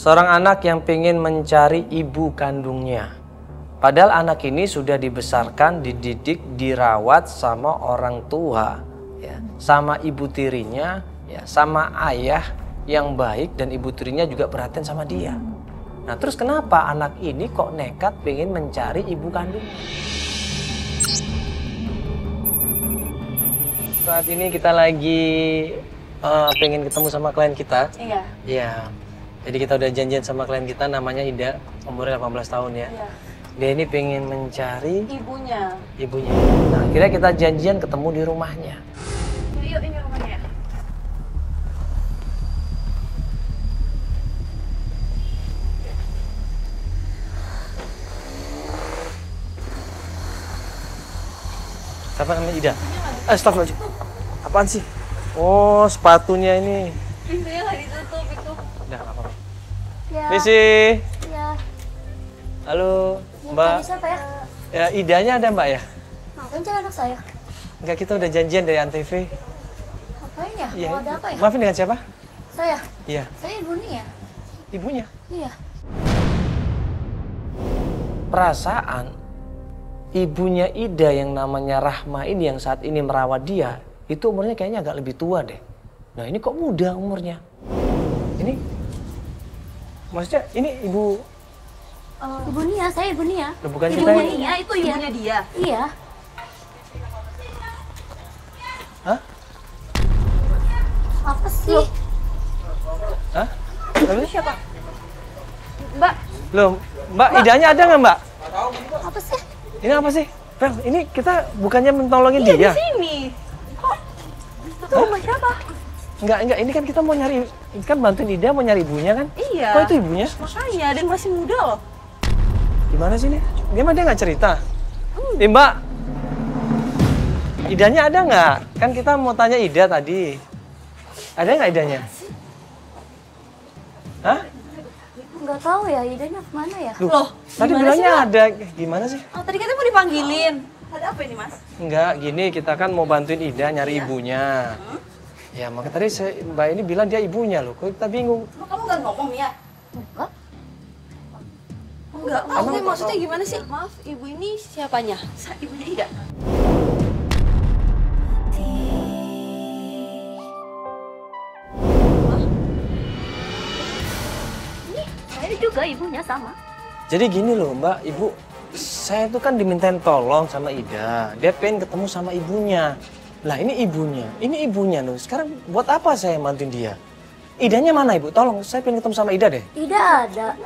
Seorang anak yang pengen mencari ibu kandungnya. Padahal anak ini sudah dibesarkan, dididik, dirawat sama orang tua, ya, sama ibu tirinya, ya, sama ayah yang baik dan ibu tirinya juga perhatian sama dia. Nah terus kenapa anak ini kok nekat pengen mencari ibu kandungnya? Saat ini kita lagi pengen ketemu sama klien kita. Iya. Iya. Jadi kita udah janjian sama klien kita, namanya Ida, umurnya 18 tahun ya. Iya. Dia ini pengen mencari Ibunya. ibunya. Nah, akhirnya kita janjian ketemu di rumahnya. Yuk, ini rumahnya. Siapa namanya Ida? Astagfirullahaladzim. Apaan sih? Oh, sepatunya ini. Pintunya nggak ditutup itu. Udah, nggak apa-apa. Ya. Misi. Ya. Halo, Mbak. Tadi siapa ya? Ya, Idanya ada Mbak ya? Ngapain cewek anak saya? Enggak, kita udah janjian dari Antv. Ngapain ya? Iya. Mau ada apa ya? Maafin dengan siapa? Saya? Iya. Saya ibu nih ya? Ibunya. Iya. Perasaan ibunya Ida yang namanya Rahma ini yang saat ini merawat dia, itu umurnya kayaknya agak lebih tua deh. Nah ini kok muda umurnya? Ini, maksudnya ini ibu, Ibu Nia, saya ibu Nia. Loh, bukan kita Ibunya yang... Nia, itu ibunya dia. Iya. Hah? Apa sih? Hah? Itu siapa? Mbak, Loh, Mbak, Idanya ada nggak Mbak? Apa sih? Ini apa sih? Vel, ini kita bukannya mentolongin iya dia? di sini. Kok? Itu rumah siapa? Enggak, ini kan kita mau nyari, kan bantuin Ida mau nyari ibunya kan? Iya. Kok itu ibunya? Makanya, dan masih muda loh. Gimana sih nih? Dia nggak cerita? Mbak, Idanya ada nggak? Kan kita mau tanya Ida tadi. Ada nggak Idanya? Hah? Nggak tahu ya, idenya kemana ya? Loh, Tadi gimana bilangnya sih, Mbak? ada. Gimana sih? Oh, tadi katanya mau dipanggilin. Ada apa ini, Mas? Enggak, gini kita kan mau bantuin Ida nyari ibunya. Ya, maka tadi Mbak ini bilang dia ibunya loh. Kok kita bingung? Kamu nggak ngomong ya? Enggak. Enggak, maksudnya, maksudnya gimana sih? Maaf, ibu ini siapanya? Ibunya Ida. Ini saya juga ibunya sama. Jadi gini loh Mbak, Ibu. Saya tuh kan dimintain tolong sama Ida. Dia pengen ketemu sama ibunya. Lah ini ibunya loh. Sekarang buat apa saya bantuin dia? Idanya mana Ibu? Tolong, saya pengen ketemu sama Ida deh. Ida ada.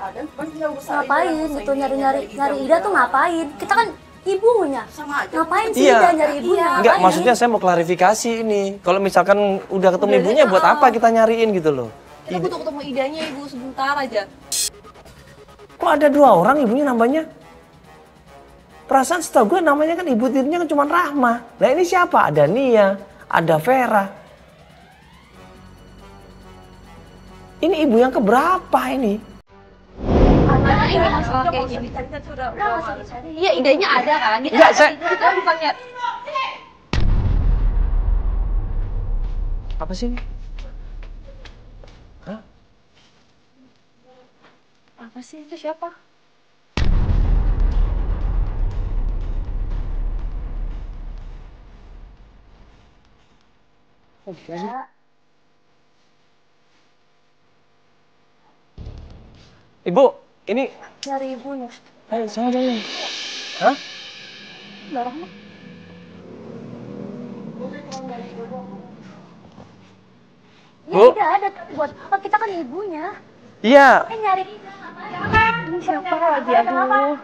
Ngapain itu nyari Ida tuh ngapain? Kita kan ibunya. Sama aja. Ngapain sih Iya. Ida nyari ibunya? Enggak, Ngapain? maksudnya saya mau klarifikasi ini. Kalau misalkan udah ketemu ibunya, buat apa kita nyariin gitu loh? Kita butuh ketemu idanya ibu sebentar aja. Kok ada 2 orang ibunya nambahnya? Perasaan setahu gue namanya kan ibu tirinya kan cuma Rahma. Nah ini siapa? Ada Nia, ada Vera. Ini ibu yang keberapa ini? Ada ini masalah kayak gini. Iya, idenya ada kan? Enggak, saya... Kita bukannya... Apa sih ini? Hah? Apa sih itu siapa? Ibu, ini... Nyari ibunya. Ayo, sana dong. Hah? Mbak Rahma. Ya Bu? Ida ada, tapi buat apa? Kita kan ibunya. Iya. Nyari Ida. Ini siapa lagi? Aduh.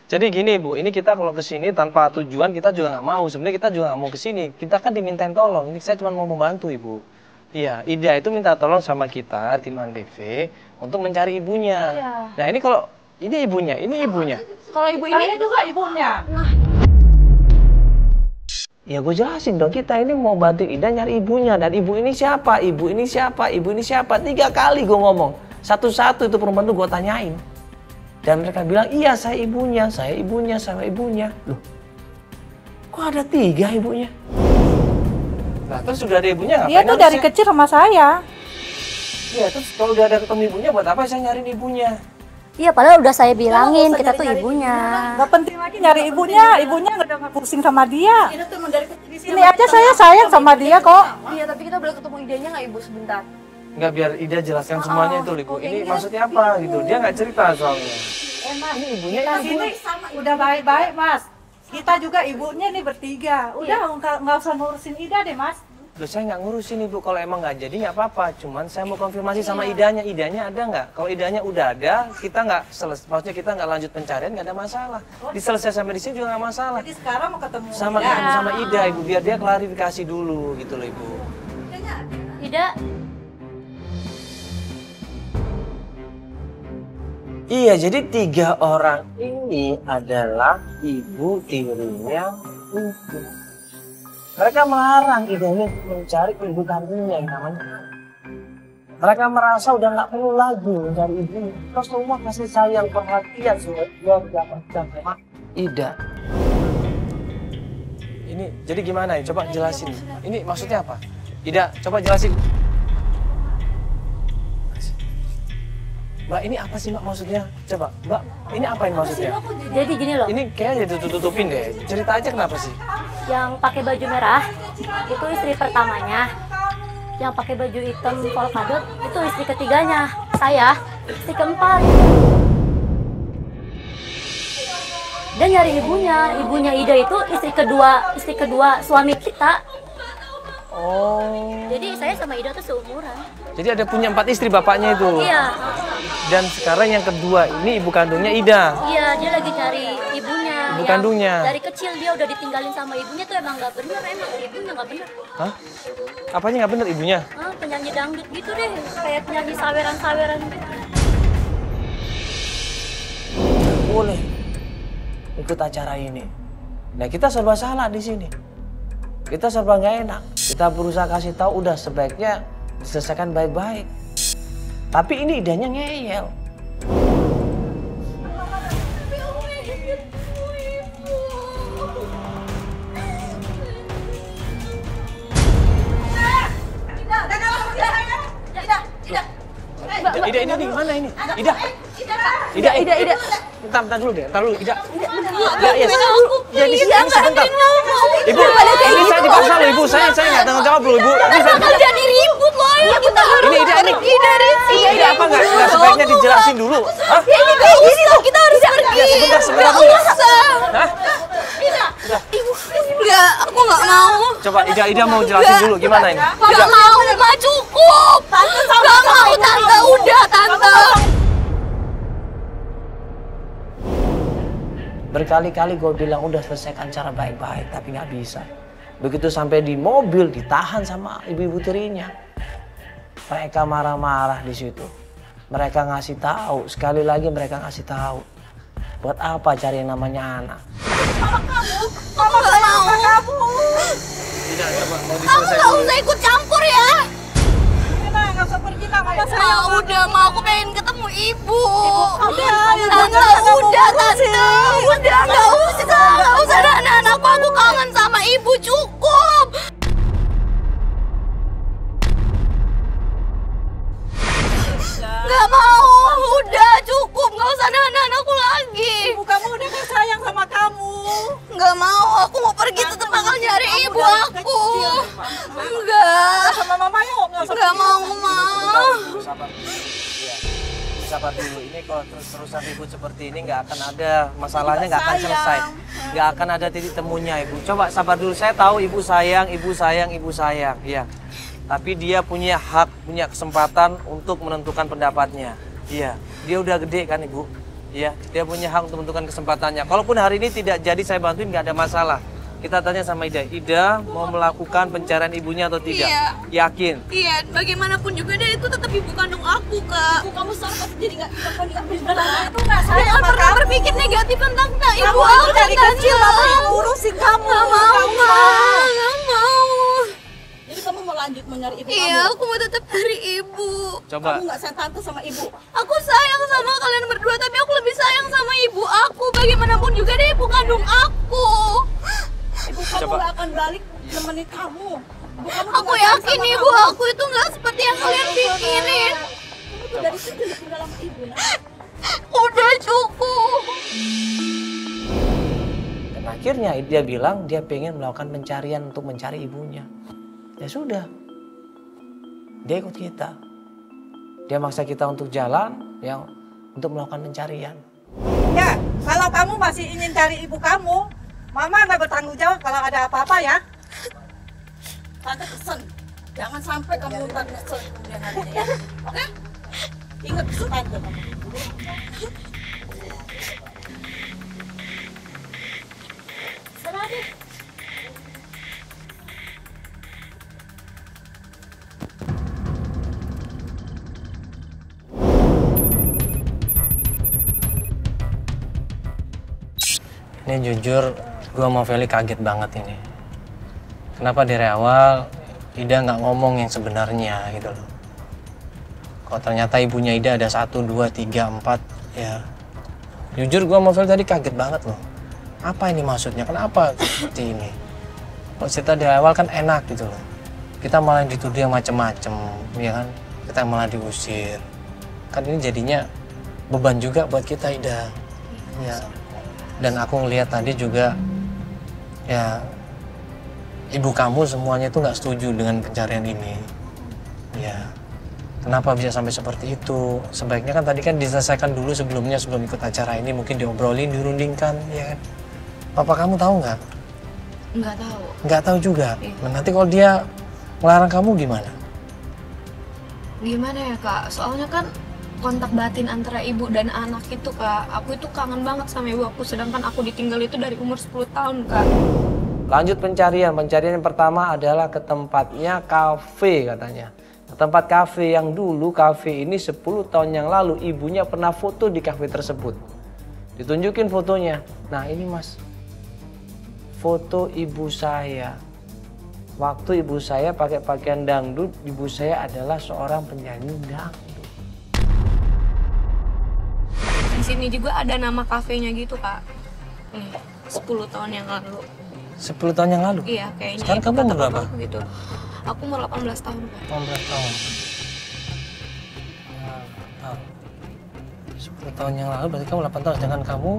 Jadi gini Bu, ini kita kalau kesini tanpa tujuan kita juga nggak mau. Sebenarnya kita juga nggak mau kesini. Kita kan dimintain tolong. Ini saya cuma mau membantu Ibu. Iya, Ida itu minta tolong sama kita, tim Antv, untuk mencari ibunya. Iya. Nah ini kalau, ini ibunya. Kalau ibu ini juga ibunya. Ya gue jelasin dong, kita ini mau bantu Ida nyari ibunya. Dan ibu ini siapa? Ibu ini siapa? Ibu ini siapa? 3 kali gue ngomong. Satu-satu itu perempuan tuh gue tanyain. Dan mereka bilang, iya saya ibunya, saya ibunya, saya ibunya. Loh, kok ada 3 ibunya? Nah terus sudah ada ibunya ngapain? Dia tuh dari kecil sama saya. Iya, terus kalau udah ada ketemu ibunya, buat apa saya nyariin ibunya? Iya, padahal udah saya bilangin kita tuh ibunya. Gak penting lagi nyari ibunya nggak pusing sama dia. Ini aja saya sayang sama dia kok. Iya, tapi kita boleh ketemu idenya nggak Ibu sebentar? Nggak, biar Ida jelaskan semuanya itu, Ibu. Ini maksudnya apa gitu? Dia nggak cerita soalnya. Ini ibunya Kita sini udah baik-baik Mas. Kita juga ibunya nih bertiga. Udah nggak usah ngurusin Ida deh Mas. Loh, saya nggak ngurusin Ibu, kalau emang nggak jadi nggak apa-apa. Cuman saya mau konfirmasi sama idanya. Idanya ada nggak? Kalau idanya udah ada, kita nggak maksudnya kita nggak lanjut pencarian, nggak ada masalah. Diselesai sampai di sini juga nggak masalah. Jadi sekarang mau ketemu Sama ketemu sama Ida, Ibu, biar dia klarifikasi dulu gitu loh, Ibu. Ida, Iya, jadi 3 orang ini adalah ibu tirinya itu. Mereka melarang idenya mencari ibu kandungnya yang namanya. Mereka merasa udah nggak perlu lagi mencari ibu. Terus semua kasih sayang, perhatian semua dia dapatkan sama Ida. Ini jadi gimana ya? Coba jelasin. Ini maksudnya apa? Ida, coba jelasin. Mbak, ini apa sih Mbak maksudnya? Coba, Mbak, ini apa yang maksudnya? jadi gini loh, Ini kayaknya ditutup-tutupin deh. Cerita aja kenapa sih? yang pakai baju merah itu istri pertamanya, yang pakai baju hitam polkadot itu istri ketiganya, saya istri keempat. Dan nyari ibunya Ida itu istri kedua suami kita. Oh. Jadi saya sama Ida tuh seumuran. Jadi ada punya 4 istri bapaknya itu. Iya, Dan sekarang yang kedua ini ibu kandungnya Ida. iya dia lagi cari ibunya. Ibu yang kandungnya. Dari kecil dia udah ditinggalin sama ibunya tuh emang nggak bener, emang ibunya nggak bener. Hah? Apanya nggak bener ibunya? Penyanyi dangdut gitu deh, kayak penyanyi saweran-saweran gitu. Boleh ikut acara ini. Nah, kita serba salah di sini. Kita serba nggak enak. Kita berusaha kasih tahu udah sebaiknya diselesaikan baik-baik. Tapi ini idenya ngeyel. Ida, ini gimana ini? Ida. Bentar dulu deh, bentar dulu, Ida. Ya, di sini sebentar. Ibu, ini saya dipaksa loh, Ibu. Saya nggak tanggung jawab loh, Ibu. Jadi ribut loh ya, kita harus Ini Ida apa nggak sebaiknya dijelasin dulu? Hah? Ya ini kayak gini loh, kita harus pergi. Ya, sebentar dulu. Hah? Ibu, enggak, aku nggak mau. Coba Ida mau jelasin dulu gimana ini? Nggak mau, Ma, cukup. Nggak mau, Tante, udah, Tante. Berkali-kali gue bilang udah selesaikan cara baik-baik, tapi nggak bisa. Begitu sampai di mobil ditahan sama ibu-ibu tirinya. Mereka marah-marah di situ. Mereka ngasih tahu, sekali lagi mereka ngasih tahu. Buat apa cari yang namanya anak? Mama nggak mau. Tidak, coba mau Kamu nggak usah ikut campur ya. Nggak usah pergi lah, mama Ma, sayang. udah, Ma, aku pengen ketemu ibu. Udah, Tante, udah, Tante. Udah, nggak usah ada anak-anakku. Aku kangen sama ibu, cukup. Nggak mau, udah, cukup. Nggak usah ada anak-anakku lagi. Ibu kamu udah kan sayang sama kamu. Nggak mau, aku mau pergi tetap bakal nyari ibu aku. Enggak. Sama mama yuk, nggak usah Nggak mau, Ma. Sabar. Iya. Sabar dulu. Ini kalau terus-terusan ribut seperti ini nggak akan ada masalahnya, nggak akan selesai. Nggak akan ada titik temunya, Ibu. Coba sabar dulu. Saya tahu Ibu sayang. Iya. Tapi dia punya hak, punya kesempatan untuk menentukan pendapatnya. Iya. Dia udah gede kan, Ibu. Iya. Dia punya hak untuk menentukan kesempatannya. Kalaupun hari ini tidak jadi saya bantuin, nggak ada masalah. Kita tanya sama Ida. Ida mau melakukan pencarian ibunya atau tidak? Iya. Yakin? Iya, bagaimanapun juga dia itu tetap ibu kandung aku, Kak. Ibu kamu salah jadi nggak itu nggak sayang Jangan sama pernah kamu. berpikir negatif tentang ibu Kamu aku itu dari kecil mama yang ngurusin kamu. Nggak mau, Kamu Ma. sayang. Nggak mau. Jadi kamu mau lanjut mencari ibu Iya, kamu? aku mau tetap cari ibu. Coba. Kamu nggak sayang tante sama ibu? Aku sayang sama kalian berdua, tapi aku lebih sayang sama ibu aku. Bagaimanapun juga dia ibu kandung aku. Ibu kamu Coba. nggak akan balik nemenin kamu. Aku yakin ibu aku itu nggak seperti yang kalian pikirin. Udah cukup. Dan akhirnya dia bilang dia pengen melakukan pencarian untuk mencari ibunya. Ya sudah, dia ikut kita. Dia maksa kita untuk jalan, yang untuk melakukan pencarian. Ya, kalau kamu masih ingin cari ibu kamu, Mama nggak bertanggung jawab kalau ada apa-apa ya. Tante pesen, jangan sampai kamu ntar nyesel kemudian harinya ya. Oke? Ingat pesan tante kamu. Serah deh. Ini jujur, gue sama Feli kaget banget ini. Kenapa dari awal Ida nggak ngomong yang sebenarnya gitu loh. Kalau ternyata ibunya Ida ada 1, 2, 3, 4, ya. Jujur gue sama Feli tadi kaget banget loh. Apa ini maksudnya? Kenapa seperti ini? Kalau cerita dari awal kan enak gitu loh. Kita malah dituduh yang macem-macem, ya kan? Kita malah diusir. Kan ini jadinya beban juga buat kita, Ida. Ya. Dan aku ngelihat tadi juga, ya ibu kamu semuanya itu nggak setuju dengan pencarian ini. Ya, kenapa bisa sampai seperti itu? Sebaiknya kan tadi kan diselesaikan dulu sebelumnya, sebelum ikut acara ini mungkin diobrolin, dirundingkan, ya kan? Papa kamu tahu nggak? Nggak tahu. Nggak tahu juga. Iya. Nah, nanti kalau dia melarang kamu gimana? Gimana ya kak? Soalnya kan kontak batin antara ibu dan anak itu kak. Aku itu kangen banget sama ibu aku. Sedangkan aku ditinggal itu dari umur 10 tahun kak. Lanjut pencarian. Pencarian yang pertama adalah ke tempatnya kafe katanya. Tempat kafe yang dulu, kafe ini 10 tahun yang lalu ibunya pernah foto di kafe tersebut. Ditunjukin fotonya. Nah ini mas, foto ibu saya. Waktu ibu saya pakai pakaian dangdut, ibu saya adalah seorang penyanyi dangdut. Di sini juga ada nama kafenya gitu kak. Nih, 10 tahun yang lalu. 10 tahun yang lalu? Iya kayaknya. Sekarang itu kamu kata umur berapa? papaku gitu. Aku umur 18 tahun kak. 18 tahun. 10 tahun yang lalu berarti kamu 8 tahun, sedangkan kamu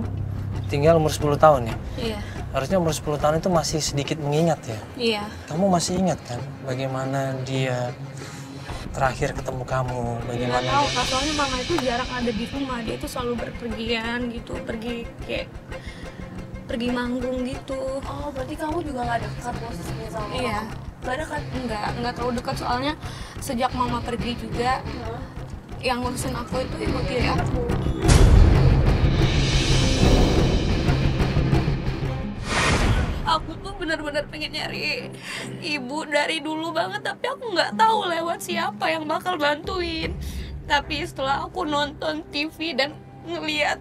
tinggal umur 10 tahun ya? Iya. Harusnya umur 10 tahun itu masih sedikit mengingat ya? Iya. Kamu masih ingat kan bagaimana dia terakhir ketemu kamu, Nggak bagaimana tahu dia... kak, soalnya mama itu jarang ada di rumah. Dia itu selalu berpergian gitu, pergi kayak pergi manggung gitu. Oh, berarti kamu juga nggak dekat posisinya sama mama? Iya. Nggak dekat? Nggak terlalu dekat soalnya sejak mama pergi juga yang ngurusin aku itu ibu tiri aku. Aku tuh benar-benar pengen nyari ibu dari dulu banget, tapi aku nggak tahu lewat siapa yang bakal bantuin. Tapi setelah aku nonton TV dan ngeliat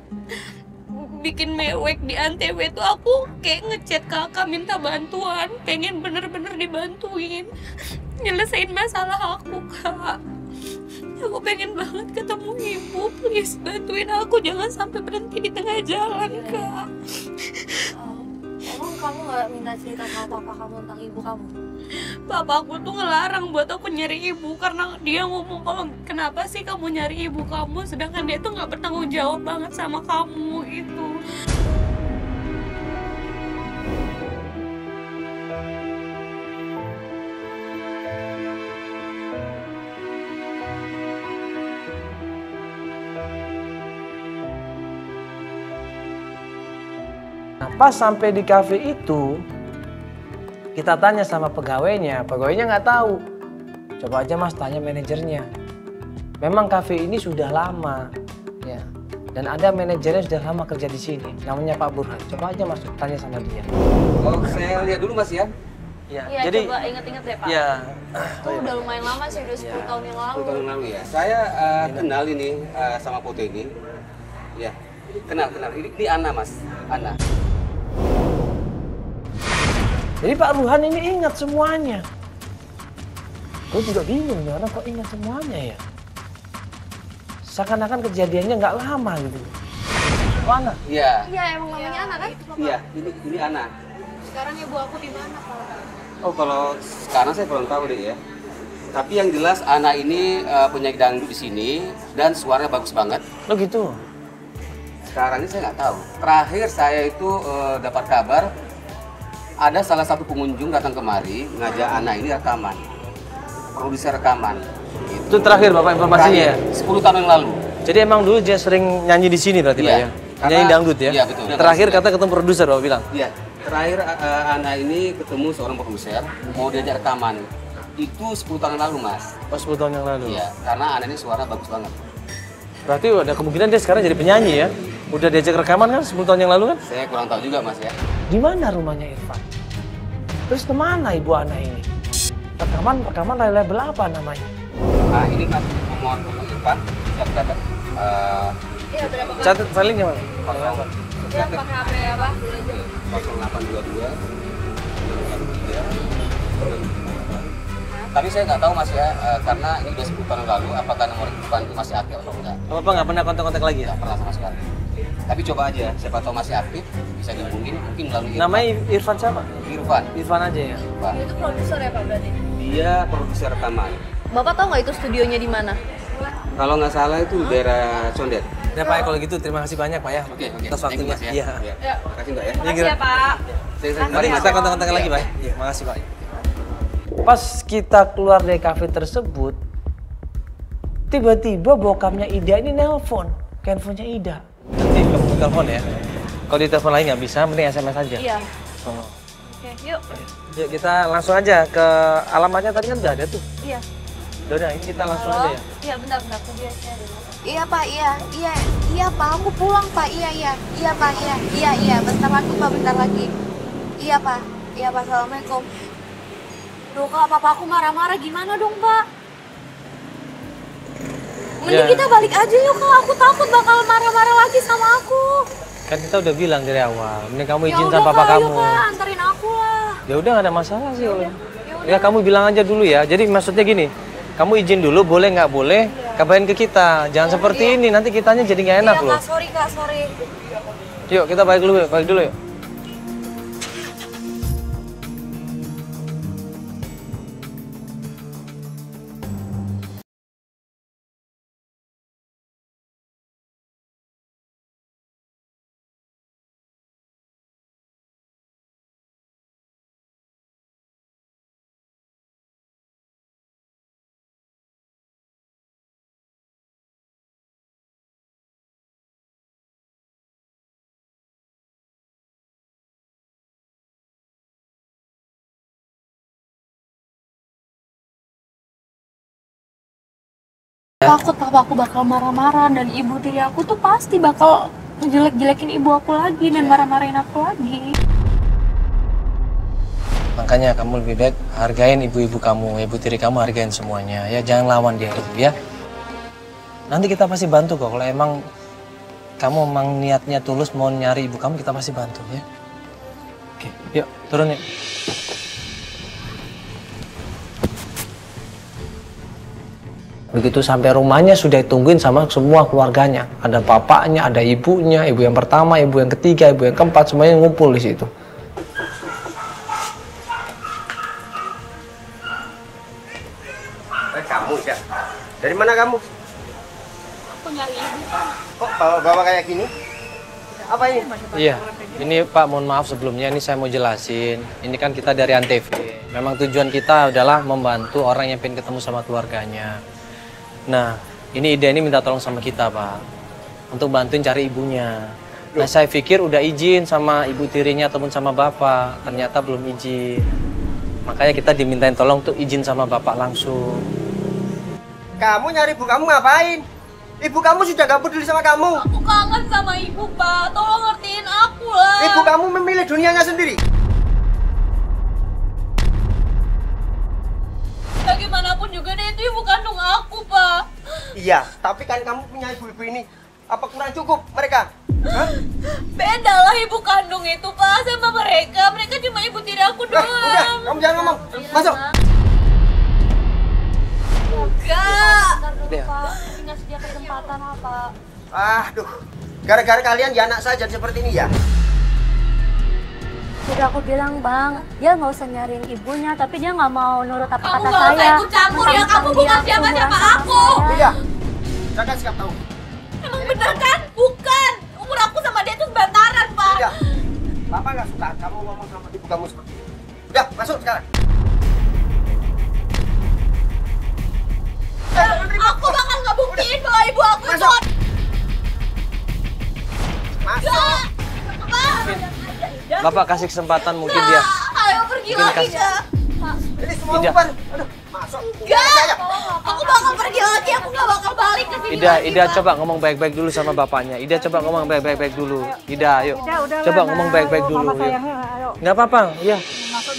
bikin mewek di Antv tuh, aku kayak ngechat kakak minta bantuan, pengen bener-bener dibantuin nyelesain masalah aku kak. Aku pengen banget ketemu ibu, please bantuin aku, jangan sampai berhenti di tengah jalan kak. Emang kamu nggak minta cerita sama papa kamu tentang ibu kamu? Papa aku tuh ngelarang buat aku nyari ibu karena dia ngomong kalau kenapa sih kamu nyari ibu kamu, sedangkan dia tuh nggak bertanggung jawab banget sama kamu gitu. Nah, pas sampai di kafe itu, kita tanya sama pegawainya nggak tahu. Coba aja mas tanya manajernya. Memang kafe ini sudah lama, ya. Dan ada manajernya sudah lama kerja di sini, namanya Pak Burhan. Coba aja mas tanya sama dia. Oh, saya lihat dulu mas ya. Ya, Iya, jadi, coba inget-inget deh Pak. ya, Itu udah lumayan lama sih, udah 10 tahun yang lalu. 10 tahun yang lalu ya. Saya kenal ini sama foto ini. Ya, kenal. Ini Ana mas, Ana. jadi Pak Burhan ini ingat semuanya. Gue juga bingung nih orang kok ingat semuanya ya. Seakan-akan kejadiannya nggak lama gitu. Oh, Ana? Iya. Iya, emang namanya anak kan? Iya, ini Ana. Sekarang ibu aku di mana Pak? Oh, kalau sekarang saya kurang tahu deh ya. Tapi yang jelas anak ini penyanyi dangdut di sini dan suaranya bagus banget. Oh gitu. Sekarang ini saya nggak tahu. Terakhir saya itu dapat kabar ada salah satu pengunjung datang kemari ngajak anak ini rekaman, produser rekaman. Itu terakhir Bapak informasinya ya? 10 tahun yang lalu. Jadi emang dulu dia sering nyanyi di sini berarti Pak ya? Nyanyi dangdut ya? Iya betul. Terakhir kata ketemu produser Bapak bilang? Iya. Terakhir anak ini ketemu seorang produser mau diajak rekaman. Itu 10 tahun yang lalu Mas. Oh 10 tahun yang lalu? Iya, karena anak ini suara bagus banget. Berarti ada kemungkinan dia sekarang jadi penyanyi ya? Udah diajak rekaman kan 10 tahun yang lalu kan? Saya kurang tahu juga Mas ya. Di mana rumahnya Irfan? Terus kemana ibu anak ini? Rekaman label apa namanya? Nah ini kan nomor Irfan. Siap dapat. Iya, berapa? Catat filingnya mana? Ya, pakai HP ya, Pak? 0822 Tapi saya nggak tahu Mas ya, karena ini udah 10 tahun yang lalu, apakah nomor Irfan itu masih aktif atau enggak? Bapak nggak pernah kontak-kontak lagi ya? Nggak pernah sama sekali. Tapi coba aja, siapa tahu masih aktif, bisa dihubungin, mungkin melalui Irfan. Namanya Irfan siapa? Irfan. Irfan aja ya? Irfan. Itu produser ya, Pak, berarti? Dia produser rekaman. Bapak tahu nggak itu studionya di mana? Kalau nggak salah itu daerah Condet. Ya Pak ya kalau gitu terima kasih banyak Pak ya. Oke. Atas waktunya. Thank you, Mas, Iya. ya. Iya. Makasih Mbak ya. Makasih ya, Pak. Mari kita kontak-kontak lagi Pak. Iya, makasih Pak. Pas kita keluar dari kafe tersebut, tiba-tiba bokapnya Ida ini nelpon ke handphonenya Ida. Nanti kamu telepon ya. Kalau di telepon lain nggak bisa, mending SMS aja. Iya. Oh. Oke, yuk. Yuk kita langsung aja ke alamatnya tadi kan udah ada tuh. Iya. Udah, ini kita langsung aja ya. Iya, bentar. Iya Pak, iya Pak, aku pulang Pak, iya Pak, iya, bentar lagi, iya Pak, Assalamualaikum. Duh, kalau papa aku marah-marah gimana dong, Pak? Mending Ya. kita balik aja yuk, Kak. Aku takut bakal marah-marah lagi sama aku. Kan kita udah bilang dari awal, mending kamu Ya izin udah, sama papa Kak, kamu. ayo, Kak, anterin aku lah. Ya udah nggak ada masalah sih. Ya Ya kamu bilang aja dulu ya. Jadi maksudnya gini, kamu izin dulu boleh nggak boleh, kabarin ke kita. Jangan seperti ini, nanti kitanya jadi nggak enak Iya, loh. Kak, sorry. Yuk kita balik dulu yuk. Takut papa aku bakal marah-marah dan ibu tiri aku tuh pasti bakal ngejelek-jelekin ibu aku lagi dan marah-marahin aku lagi. Makanya kamu lebih baik hargain ibu-ibu kamu, ibu tiri kamu hargain semuanya. Ya jangan lawan dia dulu ya. Nanti kita pasti bantu kok. Kalau emang kamu emang niatnya tulus mau nyari ibu kamu, kita pasti bantu ya. Oke, yuk turun yuk. Begitu sampai rumahnya sudah ditungguin sama semua keluarganya. Ada bapaknya, ada ibunya, ibu yang pertama, ibu yang ketiga, ibu yang keempat, semuanya ngumpul di situ. Kamu ya? Dari mana kamu? Aku nyari ibu. Kok bawa kayak gini? Apa ini? Iya, ini Pak mohon maaf sebelumnya, ini saya mau jelasin. Ini kan kita dari Antv. Memang tujuan kita adalah membantu orang yang pengen ketemu sama keluarganya. Nah, ini Ida ini minta tolong sama kita, Pak. Untuk bantuin cari ibunya. Nah, saya pikir udah izin sama ibu tirinya ataupun sama bapak. Ternyata belum izin. Makanya kita dimintain tolong untuk izin sama bapak langsung. Kamu nyari ibu kamu ngapain? Ibu kamu sudah gak peduli sama kamu. Aku kangen sama ibu, Pak. Tolong ngertiin aku lah. Ibu kamu memilih dunianya sendiri. Bagaimanapun juga dia itu ibu kandung aku, Pak. Iya, tapi kan kamu punya ibu-ibu ini. Apa kurang cukup mereka? Hah? Beda lah ibu kandung itu, Pak, sama mereka. Mereka cuma ibu tiri aku doang. Udah, kamu jangan ngomong. Masuk. Enggak. Ya. Pak, ngasih dia kesempatan apa? Aduh, gara-gara kalian ya anak saja seperti ini ya. Udah aku bilang bang, dia nggak usah nyariin ibunya, tapi dia nggak mau nurut apa Kamu kata nggak usah saya. ikut campur ya, kamu bukan siapa-siapa aku. Iya. Jaga sikap tahu. Emang bener kan? Bukan. Umur aku sama dia tuh sebantaran, Pak. Iya. Bapak nggak suka kamu ngomong sama ibu kamu seperti itu. Udah, masuk sekarang. Aku bakal ngebuktiin bahwa ibu aku itu... Masuk. Masuk. Bapak kasih kesempatan mungkin dia. Ayo pergi Mungkin lagi, kasih- Dah. Ini semua Ida. bukan. Aduh, masuk. Enggak. Aku bakal pergi lagi, aku nggak bakal balik ke sini Ida, lagi, Ida Pak. coba ngomong baik-baik dulu sama bapaknya. Ida coba ngomong baik-baik dulu. Ida, ayo. Udah, Coba Nak. ngomong baik-baik Ayo, dulu. Mama Yuk. sayangnya, ayo. Nggak apa-apa, ya.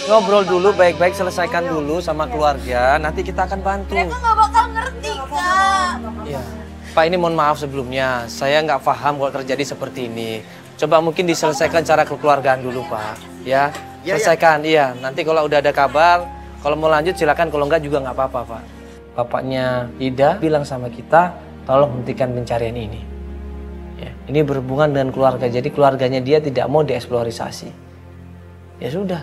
Ngobrol dulu baik-baik, selesaikan dulu sama keluarga. Nanti kita akan bantu. Mereka nggak bakal ngerti, Kak. Iya. Pak, ini mohon maaf sebelumnya. Saya nggak paham kalau terjadi seperti ini. Coba mungkin diselesaikan cara kekeluargaan dulu, Pak. Ya, Iya, selesaikan. Iya. Nanti kalau udah ada kabar, kalau mau lanjut silakan. Kalau nggak juga nggak apa-apa, Pak. Bapaknya Ida bilang sama kita, tolong hentikan pencarian ini. Ya, ini berhubungan dengan keluarga. Jadi keluarganya dia tidak mau dieksplorisasi. Ya sudah.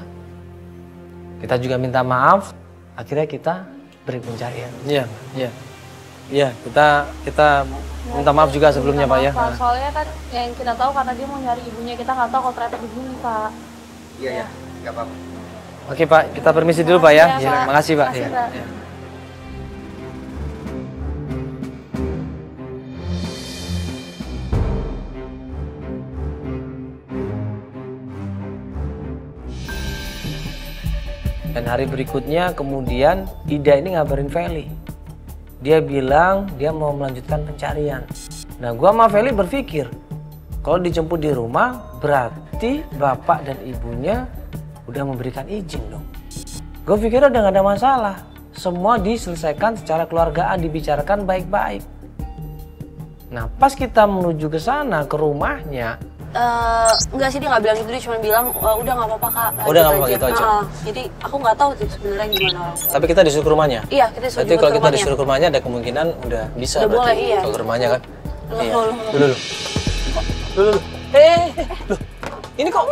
Kita juga minta maaf. Akhirnya kita beri pencarian. Iya, iya. Iya, kita minta maaf juga sebelumnya, Pak ya. Pak, soalnya kan yang kita tahu karena dia mau nyari ibunya, kita nggak tahu kalau ternyata begini, Pak. Iya, ya. Nggak apa-apa. Oke, Pak, kita permisi dulu, Pak ya. Iya, Ya, Pak. makasih, Pak. Makasih, Ya, Pak. ya. Dan hari berikutnya kemudian Ida ini ngabarin Feli. Dia bilang dia mau melanjutkan pencarian. Nah, gua sama Feli berpikir kalau dijemput di rumah berarti bapak dan ibunya udah memberikan izin dong. Gue pikir udah gak ada masalah. Semua diselesaikan secara keluargaan, dibicarakan baik-baik. Nah, pas kita menuju ke sana, ke rumahnya, Enggak sih, dia nggak bilang gitu, dia cuma bilang udah nggak apa-apa Kak. Udah nggak apa-apa, gitu aja. Jadi aku nggak tahu tuh sebenarnya gimana. tapi kita disuruh ke rumahnya. Iya, kita disuruh Berarti juga kalau ke kita rumahnya. disuruh ke rumahnya ada kemungkinan udah bisa. Udah berarti boleh, iya. kalau ke rumahnya kan. Iya. Loh. Loh. Loh. Ini kok?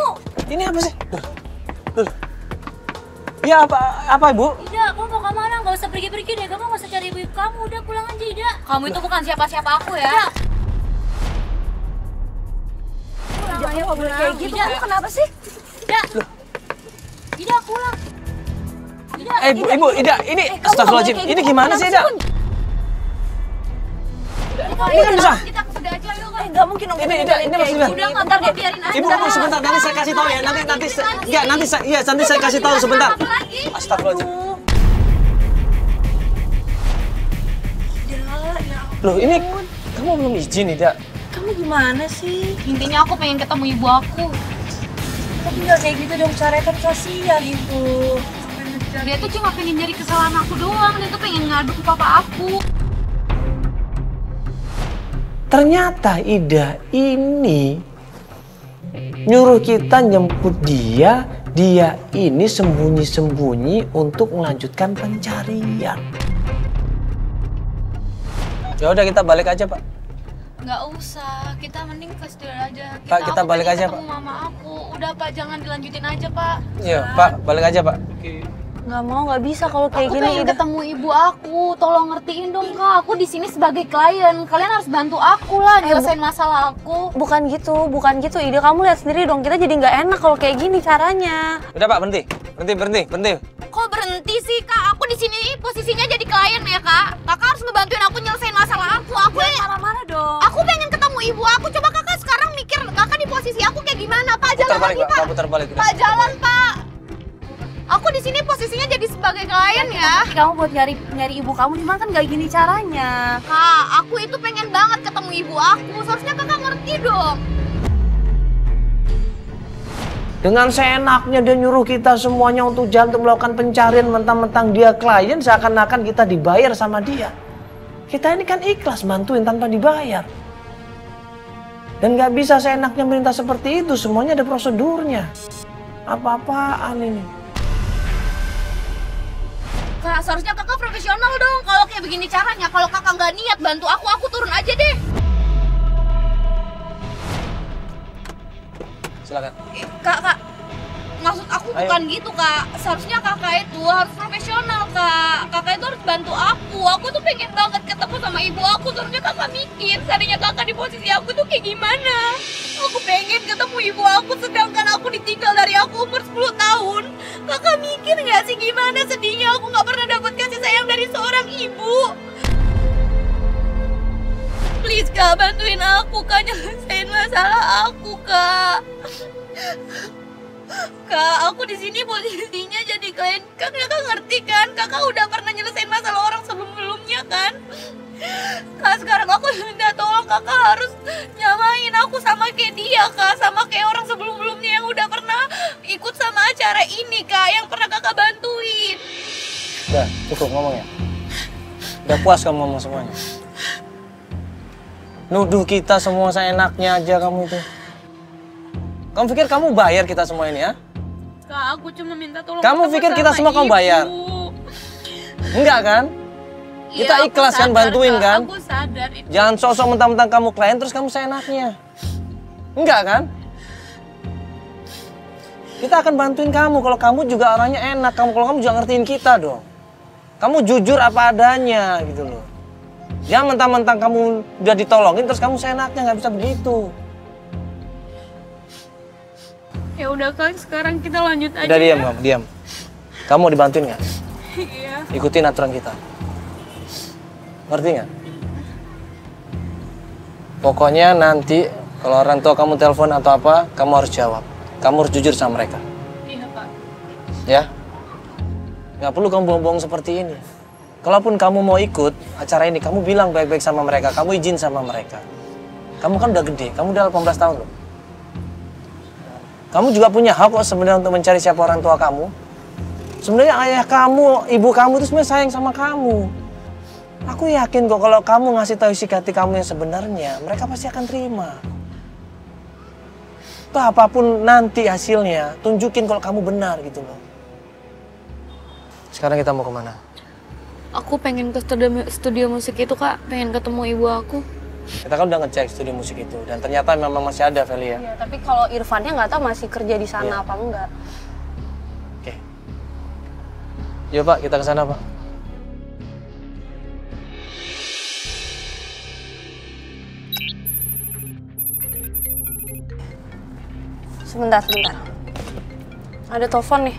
Ini apa sih? Loh. Ya apa Ibu? Ida, kamu mau kemana? Gak usah pergi-pergi deh, kamu gak usah cari ibu kamu, udah pulang aja Ida. Kamu itu bukan siapa-siapa aku ya. Ida, kamu gak boleh kayak gitu, kamu kenapa sih? Ida, Ida pulang. Ida, Ibu, Ida, ini astagfirullahaladzim. Ini gimana sih, Ida? Ini kan bisa. Kita sudah aja yuk. Gak mungkin dong. Ini maksudnya. Udah nggak deh, biarin aja. Ibu, sebentar, nanti saya kasih tahu ya. Nanti saya kasih tahu sebentar. Astagfirullahaladzim. Loh, ini kamu belum izin, Ida. Kamu gimana sih? Intinya aku pengen ketemu ibu aku. Tapi nggak kayak gitu dong, caranya kan kasihan itu. Dia tuh cuma pengen nyari kesalahan aku doang. Dia tuh pengen ngadu ke papa aku. Ternyata Ida ini nyuruh kita nyemput dia ini sembunyi-sembunyi untuk melanjutkan pencarian. Ya udah kita balik aja, Pak. Nggak usah, kita mending ke studio aja. Pak, kita aku balik pengen aja, ketemu Pak. Mama aku. Udah Pak, jangan dilanjutin aja Pak. Iya, Pak, balik aja, Pak. Nggak mau, nggak bisa kalau kayak Aku gini. pengen ketemu ibu aku. Tolong ngertiin dong Kak. Aku di sini sebagai klien. Kalian harus bantu aku lah nyelesain masalah aku. Bukan gitu ide. Kamu lihat sendiri dong, kita jadi nggak enak kalau kayak gini caranya. Udah, Pak, berhenti. Kok berhenti sih Kak? Aku di sini posisinya jadi klien ya Kak. Kakak harus ngebantuin aku nyelesain masalah aku. Aku Marah-marah dong. Aku pengen ketemu ibu aku. Coba Kakak sekarang mikir Kakak di posisi aku kayak gimana? Pak, jalan lagi Pak. Putar balik. Pak, jalan Pak. Aku di sini posisinya jadi sebagai klien ya. Kamu buat nyari ibu kamu, cuman kan nggak gini caranya. Kak, aku itu pengen banget ketemu ibu aku. Seharusnya Kakak ngerti dong. Dengan seenaknya dia nyuruh kita semuanya untuk jalan untuk melakukan pencarian, mentang-mentang dia klien, seakan-akan kita dibayar sama dia. Kita ini kan ikhlas bantuin tanpa dibayar. Dan nggak bisa seenaknya merintah seperti itu, semuanya ada prosedurnya. Apa-apaan ini? Kak, seharusnya Kakak profesional dong. Kalau kayak begini caranya, kalau Kakak nggak niat bantu aku turun aja deh. Silakan. Kak, maksud aku bukan gitu kak. Seharusnya kakak itu harus profesional kak. Kakak itu harus bantu aku. Aku tuh pengen banget ketemu sama ibu aku. Seharusnya kakak mikir, seandainya kakak di posisi aku tuh kayak gimana. Aku pengen ketemu ibu aku, sedangkan aku ditinggal dari aku umur 10 tahun. Kakak mikir gak sih gimana sedihnya aku gak pernah dapat kasih sayang dari seorang ibu. Please kak, bantuin aku kak, nyelesain masalah aku kak. Kak, aku di sini posisinya jadi klien. Kakak ngerti kan? Kakak udah pernah nyelesain masalah orang sebelum-sebelumnya kan? Kak, sekarang aku minta tolong kakak harus nyamain aku sama kayak dia kak, sama kayak orang sebelum-sebelumnya yang udah pernah ikut sama acara ini kak, yang pernah kakak bantuin. Udah, cukup ngomongnya. Udah puas kamu ngomong semuanya. Nuduh kita semua seenaknya aja kamu itu. Kamu pikir kamu bayar kita semua ini ya? Kak, aku cuma minta tolong. Kamu pikir kita semua kamu bayar? Enggak kan? Kita ikhlas kan bantuin kan? Aku sadar itu. Jangan sosok mentang-mentang kamu klien terus kamu seenaknya. Enggak kan? Kita akan bantuin kamu kalau kamu juga orangnya enak. Kalau kamu juga ngertiin kita dong. Kamu jujur apa adanya gitu loh. Jangan mentang-mentang kamu udah ditolongin terus kamu seenaknya, nggak bisa begitu. Ya udah kan, sekarang kita lanjut aja. Udah diam kamu, diam. Kamu mau dibantuin nggak? Iya. Ikutin aturan kita. Ngerti nggak? Pokoknya nanti kalau orang tua kamu telepon atau apa, kamu harus jawab. Kamu harus jujur sama mereka. Iya Pak. Ya? Nggak perlu kamu bohong-bohong seperti ini. Kalaupun kamu mau ikut acara ini, kamu bilang baik-baik sama mereka, kamu izin sama mereka. Kamu kan udah gede, kamu udah 18 tahun loh. Kamu juga punya hak kok sebenarnya untuk mencari siapa orang tua kamu. Sebenarnya ayah kamu, ibu kamu itu sebenarnya sayang sama kamu. Aku yakin kok kalau kamu ngasih tahu isi hati kamu yang sebenarnya, mereka pasti akan terima. Tuh apapun nanti hasilnya, tunjukin kalau kamu benar gitu loh. Sekarang kita mau kemana? Aku pengen ke studio musik itu kak, pengen ketemu ibu aku. Kita kan udah ngecek studio musik itu dan ternyata memang masih ada Feli ya. Iya, tapi kalau Irfannya nggak tahu masih kerja di sana apa enggak. Oke. Yuk Pak, kita ke sana Pak. Sebentar. Ada telepon nih.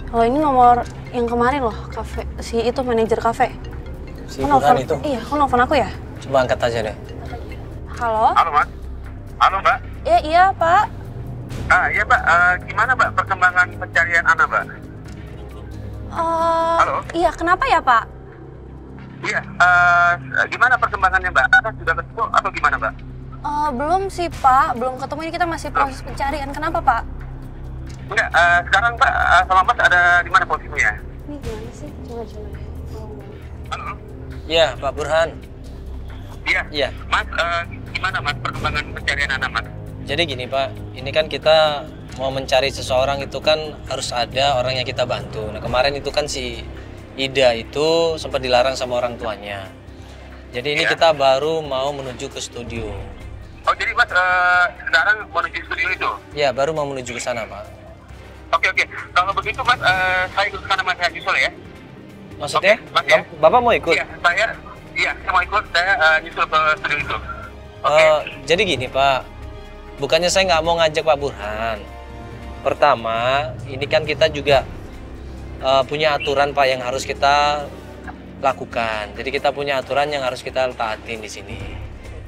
Kalau ini nomor yang kemarin loh, kafe si itu manajer kafe. Si Burhan itu? Iya, kok nelfon aku ya? Coba angkat aja deh. Halo? Halo Mas. Halo Mbak. Iya Pak. Iya Mbak, gimana Mbak perkembangan pencarian Ana Mbak? Halo? Iya, kenapa ya Pak? Iya, gimana perkembangannya Mbak? Ana sudah ketemu atau gimana Mbak? Belum sih Pak, belum ketemu, ini kita masih proses pencarian. Kenapa Pak? Enggak, sekarang Mbak sama Mas ada di mana posisinya? Ini gimana sih? Coba. Halo? Iya, Pak Burhan. Iya. Mas, gimana Mas perkembangan pencarian Ana Mas? Jadi gini Pak, ini kan kita mau mencari seseorang itu kan harus ada orang yang kita bantu. Nah kemarin itu kan si Ida itu sempat dilarang sama orang tuanya. Jadi ini kita baru mau menuju ke studio. Oh jadi Mas sekarang menuju studio itu? Iya, baru mau menuju ke sana Pak. Oke. Kalau begitu Mas, saya ikut ke sana Mas, saya nyusul ya. Maksudnya? Oke, Mas, ya? Bapak mau ikut? Iya, saya mau ikut, saya nyusul ke studio itu. Jadi gini Pak, bukannya saya nggak mau ngajak Pak Burhan. Pertama, ini kan kita juga punya aturan Pak yang harus kita lakukan. Jadi kita punya aturan yang harus kita taatin di sini.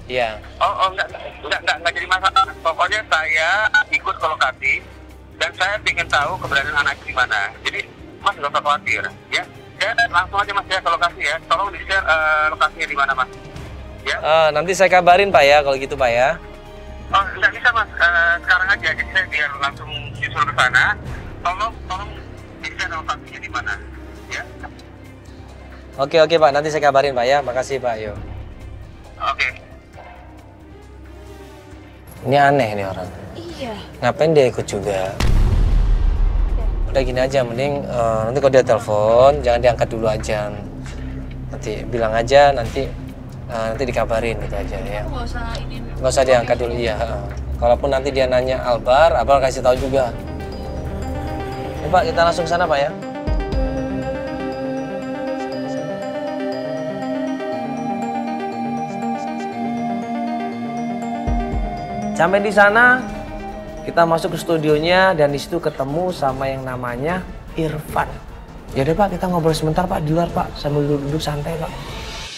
Iya. Enggak jadi masalah. Pokoknya saya ikut ke lokasi dan saya ingin tahu keberadaan anak di mana. Jadi Mas nggak usah khawatir, ya. Ya langsung aja Mas ya ke lokasi ya. Tolong di-share lokasinya di mana Mas. Ya. Nanti saya kabarin Pak ya kalau gitu Pak ya. Oh nggak bisa Mas, sekarang aja. Jadi saya biar langsung nyusul ke sana. Tolong di-share lokasinya di mana, ya. Oke Pak, nanti saya kabarin Pak ya. Makasih Pak, yuk. Oke. Ini aneh nih orang. Iya. Ngapain dia ikut juga? Udah gini aja, mending nanti kalau dia telepon jangan diangkat dulu aja. Nanti bilang aja nanti dikabarin gitu aja ya. Nggak usah diangkat dulu ya. Kalaupun nanti dia nanya Albar kasih tahu juga. Pak, kita langsung ke sana, Pak ya. Sampai di sana, kita masuk ke studionya dan di situ ketemu sama yang namanya Irfan. Ya udah Pak, kita ngobrol sebentar Pak di luar Pak, sambil duduk santai Pak.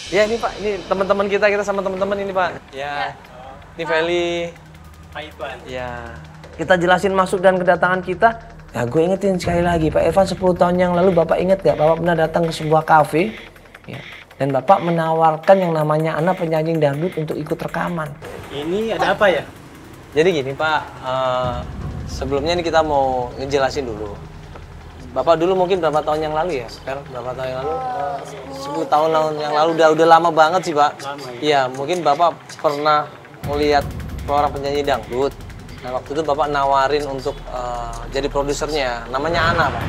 Ya ini Pak, ini teman-teman kita sama teman-teman ini Pak. Ya, ini Feli. Pak Irfan. Ya, kita jelasin masuk dan kedatangan kita. Ya gue ingetin sekali lagi Pak Irfan, 10 tahun yang lalu Bapak inget gak? Bapak pernah datang ke sebuah kafe. Ya. Dan Bapak menawarkan yang namanya anak penyanyi dangdut untuk ikut rekaman. Ini ada apa ya? Jadi gini Pak, sebelumnya ini kita mau ngejelasin dulu. Bapak dulu mungkin berapa tahun yang lalu ya? Sekarang berapa tahun yang lalu? 10 tahun yang lalu, udah lama banget sih Pak. Iya, mungkin Bapak pernah melihat seorang penyanyi dangdut. Nah waktu itu Bapak nawarin untuk jadi produsernya, namanya Ana Pak.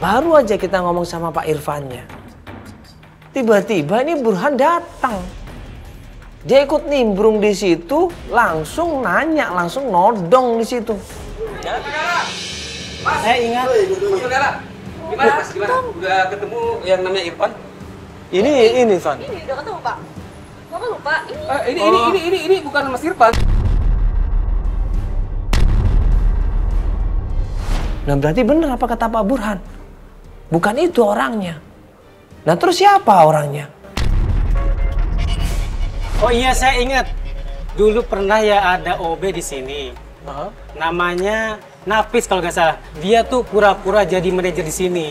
Baru aja kita ngomong sama Pak Irfannya. Tiba-tiba ini Burhan datang. Dia ikut nimbrung di situ, langsung nanya, langsung nodong di situ. Mas, saya ingat. Mas Saudara, gimana Mas? Gimana? Udah ketemu yang namanya Irfan? Ini Van. Ini udah ketemu Pak. Bapak lupa, Ini bukan Mas Irfan. Nah berarti bener apa kata Pak Burhan? Bukan itu orangnya. Nah terus siapa orangnya? Oh iya, saya ingat. Dulu pernah ya ada OB di sini. Namanya Nafis kalau nggak salah. Dia tuh pura-pura jadi manajer di sini.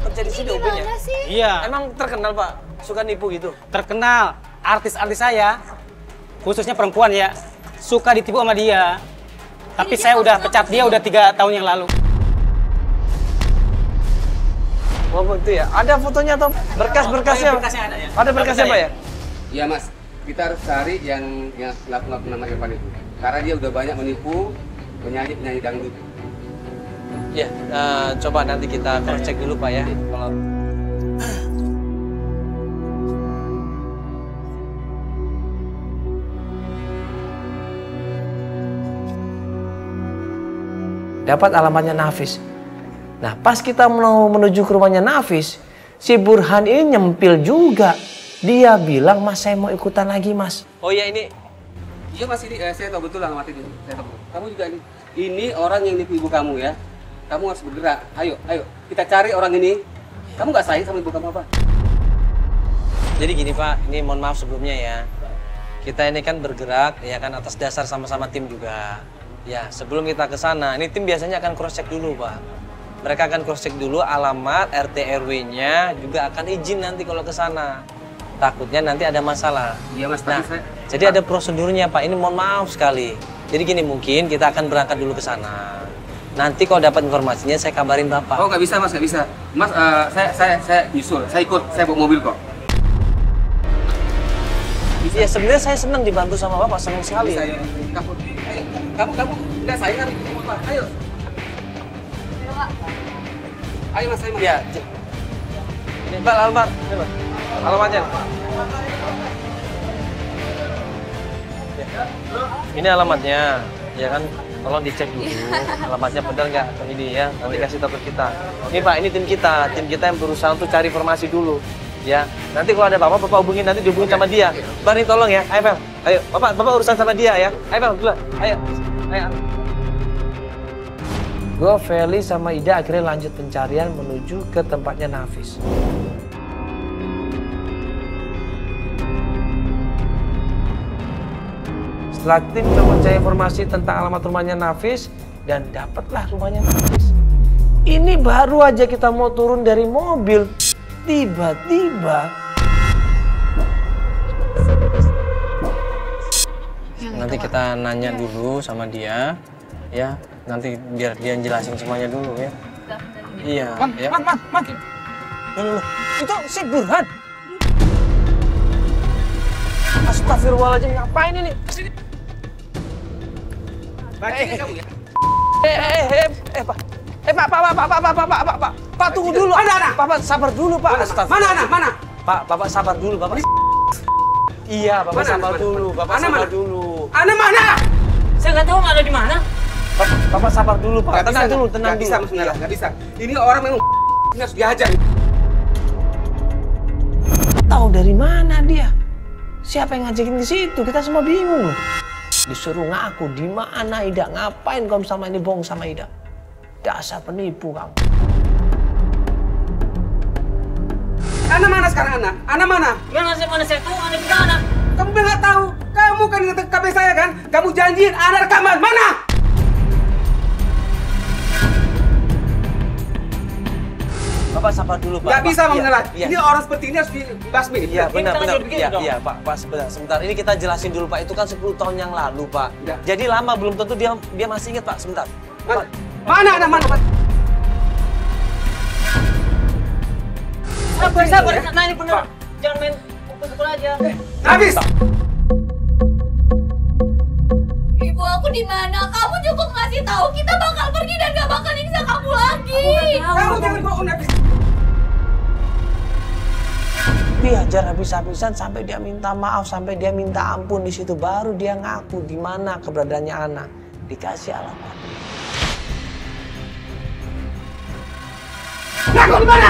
Kerja di sini OB-nya? Iya. Emang terkenal Pak? Suka nipu gitu? Terkenal. Artis-artis saya, khususnya perempuan ya, suka ditipu sama dia. Tapi saya udah pecat dia udah 3 tahun yang lalu. Oh itu ya? Ada fotonya atau berkas-berkasnya? Berkasnya ada ya. Ada berkasnya Pak ya? Iya Mas, kita harus cari yang ngaku-ngaku nama Irfan itu. Karena dia udah banyak menipu penyanyi dangdut. Ya, coba nanti kita cross check dulu Pak ya. Kalau dapat alamatnya Nafis. Nah, pas kita mau menuju ke rumahnya Nafis, si Burhan ini nyempil juga. Dia bilang, Mas saya mau ikutan lagi Mas. Oh iya ini. Iya Mas, ini saya tahu betul alamat ini. Saya tahu. Kamu juga ini orang yang nipu ibu kamu ya. Kamu harus bergerak. Ayo, kita cari orang ini. Kamu nggak sayang sama ibu kamu apa? Jadi gini Pak, ini mohon maaf sebelumnya ya. Kita ini kan bergerak ya kan atas dasar sama-sama tim juga. Ya, sebelum kita ke sana, ini tim biasanya akan cross check dulu Pak. Mereka akan cross check dulu alamat, RT RW-nya, juga akan izin nanti kalau ke sana. Takutnya nanti ada masalah. Iya Mas, nah, jadi ada prosedurnya Pak. Ini mohon maaf sekali. Jadi gini, mungkin kita akan berangkat dulu ke sana. Nanti kalau dapat informasinya saya kabarin Bapak. Oh nggak bisa Mas, nggak bisa. Mas, saya nyusul, saya ikut, saya bawa mobil kok. Iya sebenarnya saya senang dibantu sama Bapak, senang sekali. Kamu nggak sayang sama ibu Pak? Ayo. Ayo Mas, ayo Mas. Ya. Ini Pak, alamat. Ini Pak. Alamatnya. Ini alamatnya. Ya kan, tolong dicek dulu. Alamatnya benar nggak? Ini ya, nanti kasih tahu ke kita. Ini Pak, ini tim kita. Tim kita yang berusaha untuk cari informasi dulu. Ya, nanti kalau ada apa-apa, Bapak hubungin, nanti dihubungin sama dia. Bari tolong ya, ayo Pak. Ayo, Bapak urusan sama dia ya. Ayo Pak, dulu. Ayo. Gue, Feli sama Ida akhirnya lanjut pencarian menuju ke tempatnya Nafis. Setelah tim mencari informasi tentang alamat rumahnya Nafis dan dapatlah rumahnya Nafis. Ini baru aja kita mau turun dari mobil, tiba-tiba nanti kita nanya dulu sama dia, ya. Nanti biar dia jelasin semuanya dulu ya. Iya. Man. Loh, itu si Burhan. Astagfirullahaladzim, ngapain ini? Pak, tunggu dulu. Bapak sabar dulu, Pak. Mana? Pak, Bapak sabar dulu, Bapak. Iya, Bapak sabar dulu. Bapak sabar dulu. Ana mana? Saya nggak tahu ada di mana. Bapak sabar dulu, Pak. Nggak Tenang bisa, dulu, tenang nggak dulu. bisa, Mas Nela, nggak bisa. Ini orang memang ini harus dihajar. Tahu dari mana dia? Siapa yang ngajakin ke situ? Kita semua bingung loh. Disuruh ngaku di mana Ida? Ngapain kamu sama ini bohong sama Ida? Dasar penipu kamu. Ana mana sekarang Ana? Ana mana? Mana saya tahu Ana di mana? Kamu bilang nggak tahu. Kamu kan ingat KP saya kan? Kamu janjiin Ana rekaman. Mana? Bapak sabar dulu, Pak. Nggak bisa, Bang Iya, Nela. iya. Ini orang seperti ini harus dibasmi. Iya, benar. begini dong. Iya, Pak, sebentar. Ini kita jelasin dulu, Pak. Itu kan 10 tahun yang lalu, Pak. Ya. Jadi lama, belum tentu dia masih ingat, Pak. Sebentar. Pak. Mana Ana? Mana? Sabar, nah ini bener. Jangan main pukul-pukul aja. Habis. Ibu aku di mana? Kamu cukup ngasih tahu kita bakal pergi dan gak bakal nyiksa kamu lagi. Kamu jangan bohong habis. Diajar habis-habisan sampai dia minta maaf, sampai dia minta ampun. Di situ baru dia ngaku di mana keberadaannya Ana. Dikasih alamat. Ngaku di mana?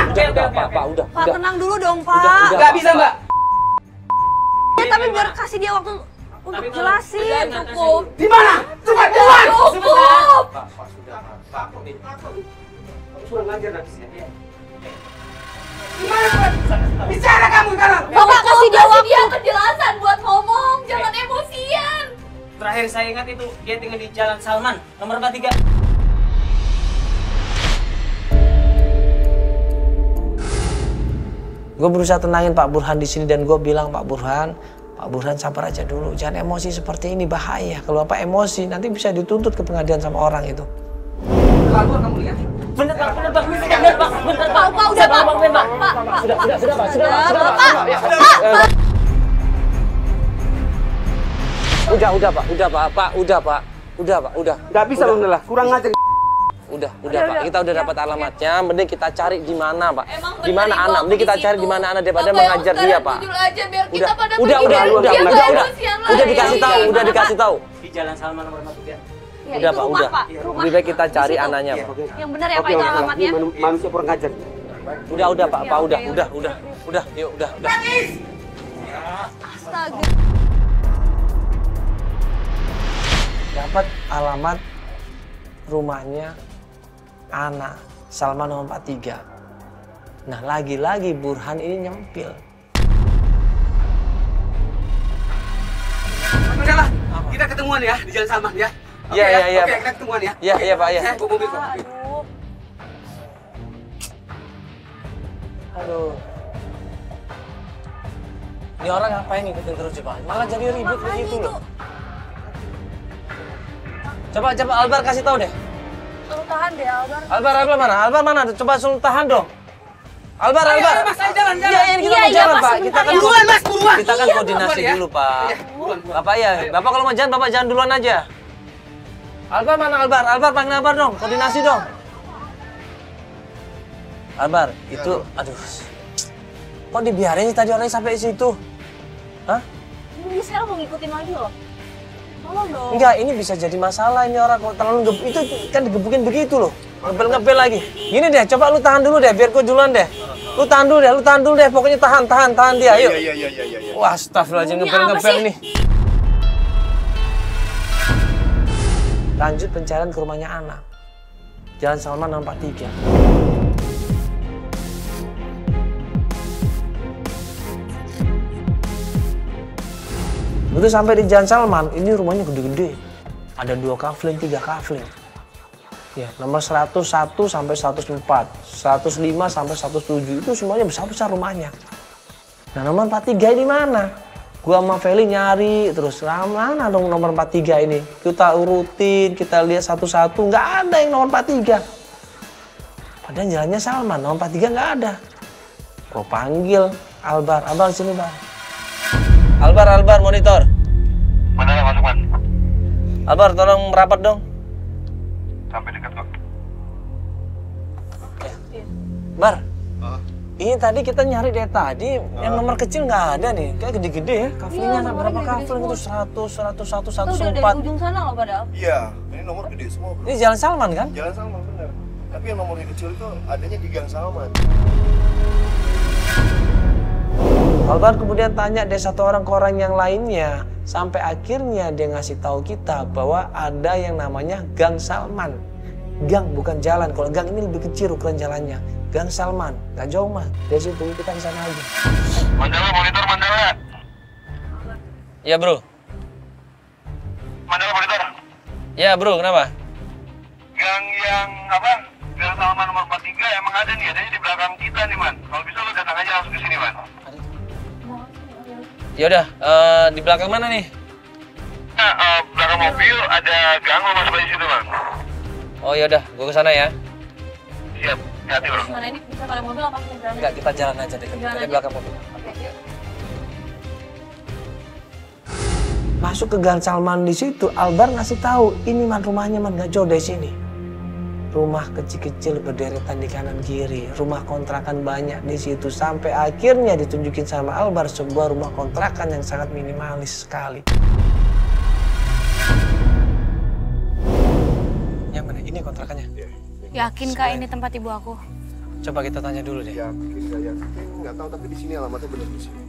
Pak, udah. Pak, tenang dulu dong, Pak. Nggak bisa, Mbak. Ya, tapi biar kasih dia waktu untuk jelasin. Cukup. Di mana? Coba keluar. Cukup. Pak. Kurang ajar habisnya. Di mana, Pak? Bicara kamu sekarang. Bapak kasih dia penjelasan buat ngomong, jangan emosian. Terakhir saya ingat itu dia tinggal di Jalan Salman, nomor 43. Gue berusaha tenangin Pak Burhan di sini dan gue bilang Pak Burhan sabar aja dulu, jangan emosi seperti ini, bahaya. Kalau apa emosi nanti bisa dituntut ke pengadilan sama orang itu. Lalu kamu lihat. Bener Pak. Pak, udah Pak. Sudah Pak. Udah Pak. Nggak bisa, Bang Nela. Kurang ajar. Udah Pak. Kita udah dapat alamatnya. Mending kita cari di mana, Pak. Emang Di mana bener, Ana? Ibu, Mending kita di cari situ. di mana Ana daripada Bapak mengajar yang dia, sekarang Pak. jujur aja biar kita pada Udah pergi dan dia nggak emosian lagi. Udah dikasih tahu. Di Jalan Salman nomor 43. Ya, Udah itu Pak, rumah, udah. Pak. Rumah. Lebih baik kita cari ananya, Pak. Yang benar ya Pak itu alamatnya. Manusia kurang ajar. Udah Pak, udah. Yuk, udah. Astaga. Dapat alamat rumahnya Ana, Salman nomor 43. Nah, lagi-lagi Burhan ini nyempil. Udahlah, kita ketemuan ya di Jalan Salman ya. Iya. Oke, kita ketemuan ya. Iya, Pak, ya. Saya bawa mobil kok. Aduh. Ini orang ngapain ngikutin terus sih, Pak? Malah jadi ribut begitu loh. Coba Albar kasih tahu deh. Suruh tahan deh, Albar. Albar mana? Albar mana? Coba suruh tahan dong. Albar. Mas, saya jalan. Iya, ini kita mau jalan, Pak. Kita kan Buruan, Mas, buruan. Kita kan koordinasi dulu, Pak. Bapak ya, Bapak kalau mau jalan, Bapak jalan duluan aja. Albar mana Albar? Albar panggil Albar dong, koordinasi dong. Albar, itu, aduh. Kok dibiarin sih tadi orangnya sampai situ? Hah? Ini sekarang mau ngikutin lagi loh. Tolong dong. Enggak, ini bisa jadi masalah ini orang kok terlalu itu kan digebukin begitu loh. Ngebel lagi. Gini deh, coba lu tahan dulu deh, biar gua duluan deh. Lu tahan dulu deh, pokoknya tahan dia, ayo. Iya. Wah, astagfirullahaladzim, ngebel nih. Lanjut pencarian ke rumahnya Ana. Jalan Salman nomor 43. Begitu sampai di Jalan Salman, ini rumahnya gede-gede. Ada 2 kafling, 3 kafling. Ya, nomor 101 sampai 104, 105 sampai 107 itu semuanya besar-besar rumahnya. Nah, nomor 43 ini mana? Gua sama Feli nyari terus, mana dong nomor 43 ini? Kita urutin, kita lihat satu-satu, nggak ada yang nomor 43. Padahal jalannya Salman, nomor 43 nggak ada. Gua panggil Albar sini, Bang. Albar, monitor. Mana masuk, Man? Albar, tolong merapat dong. Sampai dekat kok. Bar, Ini tadi kita nyari dari tadi, yang nomor kecil nggak ada nih. Kayak gede-gede ya, kaflingnya Iya, berapa nomornya kafling itu? 100, 101, Itu udah dari 104. ujung sana loh padahal. Iya, ini nomor gede semua bro. Ini Jalan Salman kan? Jalan Salman bener. Tapi yang nomornya kecil itu adanya di Gang Salman. Albar kemudian tanya dari satu orang ke orang yang lainnya. Sampai akhirnya dia ngasih tahu kita bahwa ada yang namanya Gang Salman. Gang bukan jalan, kalau gang ini lebih kecil ukuran jalannya. Gang Salman, nggak jauh mas. Dari situ kita ke sana aja. Mandala, monitor Mandala. Ya bro. Mandala monitor. Ya bro, kenapa? Gang yang apa? Gang Salman nomor 43 emang ada nih, adanya di belakang kita nih man. Kalau bisa lo datang aja langsung ke sini man. Ya udah, di belakang mana nih? Nah, belakang mobil ada gang lo masuk aja situ man. Oh ya udah, gua ke sana ya. Siap, hati bro. Mana ini bisa pakai mobil apa sih? Enggak, kita jalan aja deh, Jalan dari aja. belakang mobil. Oke, yuk. Masuk ke Gang Salman di situ, Albar ngasih tahu ini man rumahnya man nggak jauh dari sini. Rumah kecil-kecil berderetan di kanan kiri, rumah kontrakan banyak di situ sampai akhirnya ditunjukin sama Albar sebuah rumah kontrakan yang sangat minimalis sekali. Yang mana? Ini kontrakannya? Yakin kak ini tempat ibu aku? Coba kita tanya dulu deh. Yakin nggak yakin nggak tahu tapi di sini alamatnya bener di sini.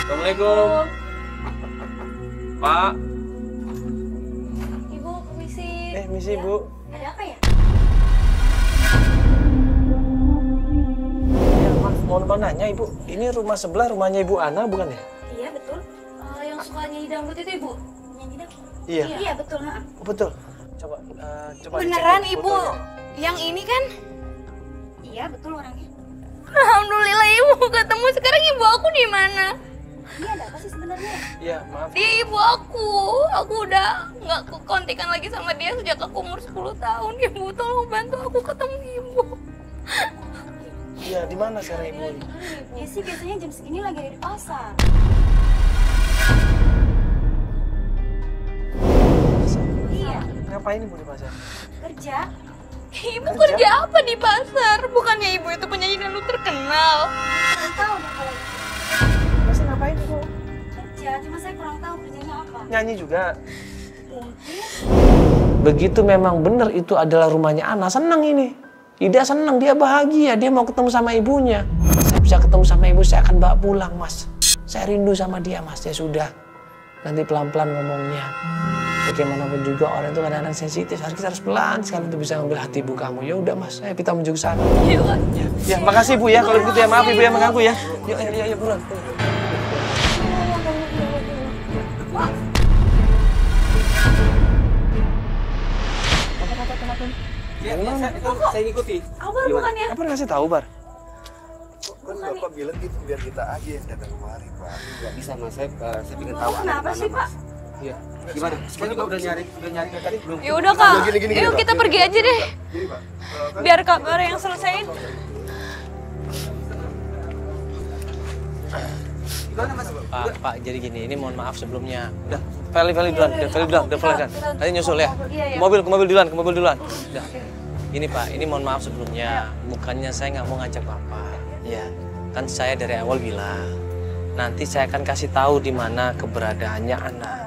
Assalamualaikum. Pak. Ibu, permisi. Misi Bu. Ada apa ya? Ya, Mas, mau lupa nanya Ibu, ini rumah sebelah rumahnya Ibu Ana bukan ya? Iya, betul. Yang suka nyanyi dangdut itu Ibu? Nyanyi dangdut? Iya. Iya, betul. Betul. Coba Beneran dicek ibu? fotonya. Yang ini kan? Iya, betul orangnya. Alhamdulillah ibu ketemu. Sekarang ibu aku di mana? Iya, ada apa sih sebenarnya? Iya, maaf. Dia ibu aku. Aku udah nggak kontekan lagi sama dia sejak aku umur 10 tahun. Ibu tolong bantu aku ketemu ibu. Iya, di mana sekarang Ibu? Dia sih biasanya jam segini lagi ada di pasar. Iya, Ngapain Ibu di pasar? kerja. Ibu kerja apa di pasar? Bukannya ibu itu penyanyi dangdut terkenal? Kurang tahu deh kalau itu. Masih ngapain Ibu? Kerja, cuma saya kurang tahu kerjanya apa. Nyanyi juga. Mungkin. Begitu memang benar itu adalah rumahnya Ana, seneng ini. Ida seneng, dia bahagia, dia mau ketemu sama ibunya. Saya bisa ketemu sama ibu, saya akan bawa pulang mas. Saya rindu sama dia mas, ya sudah. Nanti pelan-pelan ngomongnya. Bagaimanapun juga orang itu kadang-kadang sensitif, kita harus pelan sekali untuk bisa ngambil hati ibu kamu. Ya udah mas, kita menuju ke sana. Ya, makasih bu ya, kalau begitu ya maaf ibu ya mengganggu ya. Yuk buruan. Ya, saya ikuti. Albar bukan ya? Apa ngasih tahu Bar? Kan Bapak bilang gitu biar kita aja yang datang kemari Pak. Nggak bisa mas, saya ingin tahu anak Kenapa di sih mana, Pak? Mas. Iya. Gimana? Saya juga udah nyari dari tadi belum. Ya udah kak, Gini, yuk Pak. kita pergi aja deh. Gini Pak, Biar kabar yang selesaiin. Gimana mas? Pak, jadi gini, ini mohon maaf sebelumnya. Udah, Feli duluan, udah Feli duluan. Nanti nyusul ya. Ke mobil duluan. Udah. Ini Pak, ini mohon maaf sebelumnya. Bukannya saya nggak mau ngajak Bapak. Ya, kan saya dari awal bilang, nanti saya akan kasih tahu di mana keberadaannya anak.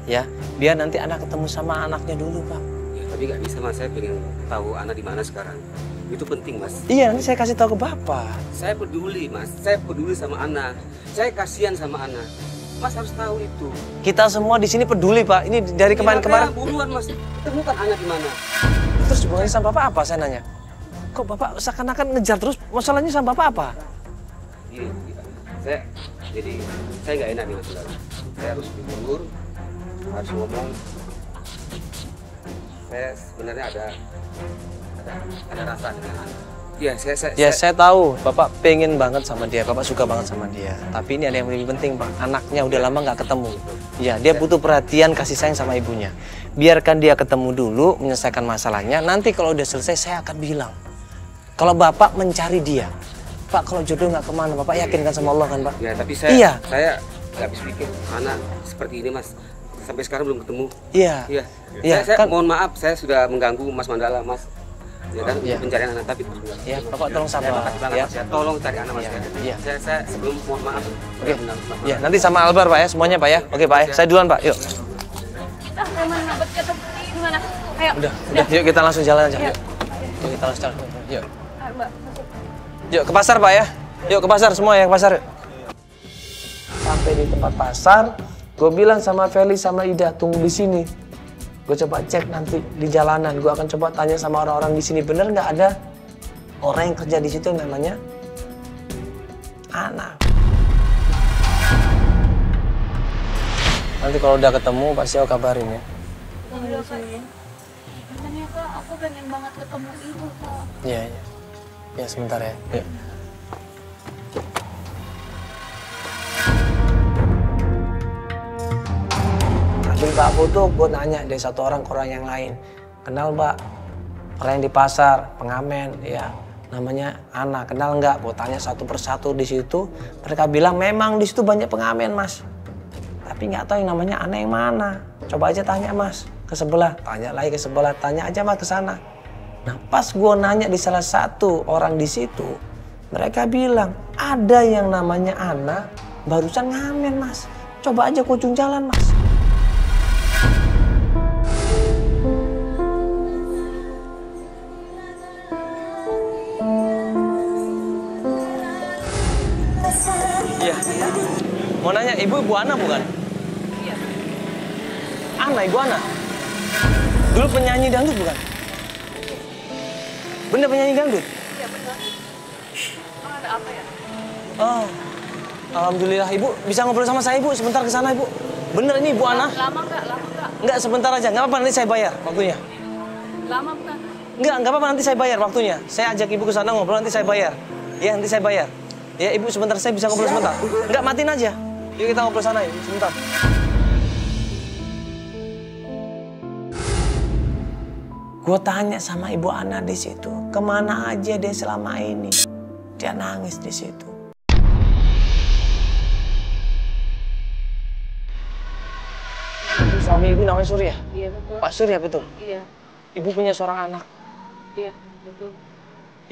Ya, biar nanti anak ketemu sama anaknya dulu Pak. Ya, tapi nggak bisa mas, saya pengen tahu anak di mana sekarang. Itu penting mas. Iya, nanti saya kasih tahu ke Bapak. Saya peduli mas, saya peduli sama anak. Saya kasihan sama anak. Mas harus tahu itu. Kita semua di sini peduli Pak. Ini dari kemarin-kemarin. Buruan mas, temukan anak di mana. Terus hubungannya sama Bapak apa saya nanya? Kok Bapak seakan-akan ngejar terus, masalahnya sama Bapak apa? Iya. Saya nggak enak nih mas saudara. Saya harus jujur, harus ngomong. Saya sebenarnya ada rasa dengan anak. Iya, saya tahu Bapak pengen banget sama dia, Bapak suka banget sama dia. Tapi ini ada yang lebih penting Pak, anaknya udah lama nggak ketemu. Ya, dia butuh perhatian, kasih sayang sama ibunya. Biarkan dia ketemu dulu, menyelesaikan masalahnya. Nanti kalau udah selesai, saya akan bilang. Kalau Bapak mencari dia, Pak kalau jodoh nggak kemana, Bapak yakin kan sama Allah kan Pak? Ya, tapi saya nggak habis pikir anak seperti ini mas. sampai sekarang belum ketemu. Iya. Iya. Iya, Saya kan- mohon maaf, saya sudah mengganggu Mas Mandala, Mas. Ya kan, Iya. pencarian anak tapi. Ya, Bapak tolong sabar. Makasih banget, Ya. Mas, ya. Tolong cari anak Mas. Iya. Ya. Iya. Saya sebelum mohon maaf. Oke. Mengganggu Mas. Ya, nanti sama Albar Pak ya, semuanya Pak ya. Oke Pak ya, saya duluan Pak, yuk. Kita kemana? Gimana? Ayo. Udah, yuk kita langsung jalan aja. Yuk, yuk kita langsung jalan. Yuk. Ayo, Mbak. Yuk ke pasar Pak ya. Yuk ke pasar semua ya, ke pasar. Yuk. Sampai di tempat pasar, gue bilang sama Feli sama Ida tunggu di sini. Gue coba cek nanti di jalanan. Gue akan coba tanya sama orang-orang di sini, bener nggak ada orang yang kerja di situ yang namanya Ana. Nanti kalau udah ketemu pasti aku kabarin ya. Ternyata aku pengen banget ketemu ibu, Kak. Iya, iya. Ya sebentar ya. Yuk. Ambil Pak foto, gue nanya dari satu orang ke orang yang lain. Kenal Mbak? Orang yang di pasar, pengamen, ya. Namanya Ana, kenal nggak? Gue tanya satu persatu di situ. Mereka bilang memang di situ banyak pengamen, Mas. Tapi nggak tahu yang namanya Ana yang mana. Coba aja tanya Mas ke sebelah, tanya lagi ke sebelah, tanya aja Mas ke sana. Nah pas gue nanya di salah satu orang di situ, mereka bilang ada yang namanya Ana barusan ngamen Mas. Coba aja ke ujung jalan Mas. Iya. Mau nanya, ibu Ana bukan? Iya. Ana, ibu Ana. Dulu penyanyi dangdut bukan? Bener penyanyi dangdut? Iya, benar. Oh, ada apa ya? Oh, alhamdulillah ibu bisa ngobrol sama saya ibu sebentar ke sana ibu. Bener ini ibu Ana? Lama nggak? Lama nggak? Enggak, sebentar aja, nggak apa-apa nanti saya bayar waktunya. Lama bukan? Nggak apa-apa nanti saya bayar waktunya. Saya ajak ibu ke sana ngobrol nanti saya bayar. Ya nanti saya bayar. Ya ibu sebentar saya bisa ngobrol sebentar. Nggak, matiin aja. Yuk kita ngobrol sana ibu sebentar. Gue tanya sama ibu Ana di situ, kemana aja dia selama ini? Dia nangis di situ. Suami ibu namanya Surya? Iya, betul. Pak Surya betul? Iya. Ibu punya seorang anak? Iya, betul.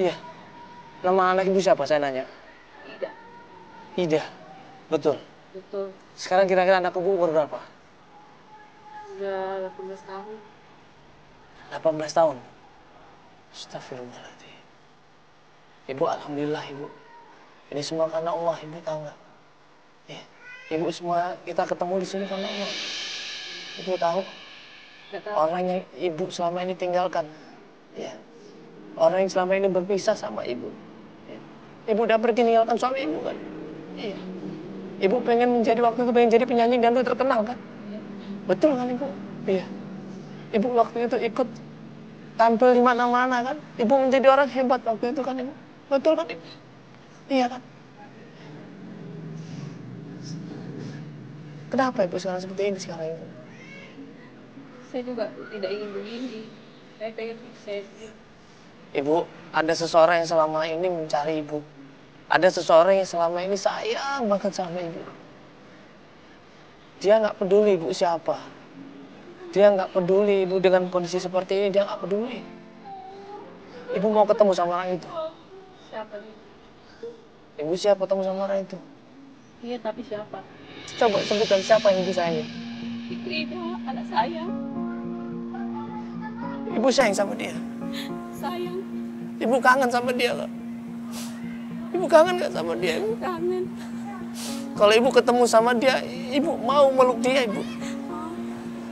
Iya. Nama anak ibu siapa saya nanya? Ida. Ida? Betul? Betul. Sekarang kira-kira anak ibu umur berapa? Udah 18 tahun. 18 tahun? Astagfirullahaladzim. Ibu, alhamdulillah ibu. Ini semua karena Allah, ibu tahu nggak? Ya. Ibu semua kita ketemu di sini karena Allah. Ibu tahu? Orang yang ibu selama ini tinggalkan. Ya. Orang yang selama ini berpisah sama ibu. Ya. Ibu udah pergi ninggalkan suami ibu kan? Iya. Ibu pengen menjadi waktu itu pengen jadi penyanyi dangdut terkenal kan? Iya. Betul kan ibu? Iya. Ibu waktu itu ikut tampil di mana-mana kan? Ibu menjadi orang hebat waktu itu kan ibu? Betul kan ibu? Iya kan? Kenapa ibu sekarang seperti ini sekarang ibu? Saya juga tidak ingin begini. Saya pengen sukses. Ibu, ada seseorang yang selama ini mencari ibu. Ada seseorang yang selama ini sayang banget sama ibu. Dia nggak peduli ibu siapa. Dia nggak peduli ibu dengan kondisi seperti ini, dia nggak peduli. Ibu mau ketemu sama orang itu. Siapa nih? Ibu siap ketemu sama orang itu? Iya, tapi siapa? Coba sebutkan siapa yang ibu sayangi. Itu Ida, anak saya. Ibu sayang sama dia. Sayang. Ibu kangen sama dia nggak? Ibu kangen nggak sama dia? Ibu? Kangen. Kalau ibu ketemu sama dia, ibu mau meluk dia ibu.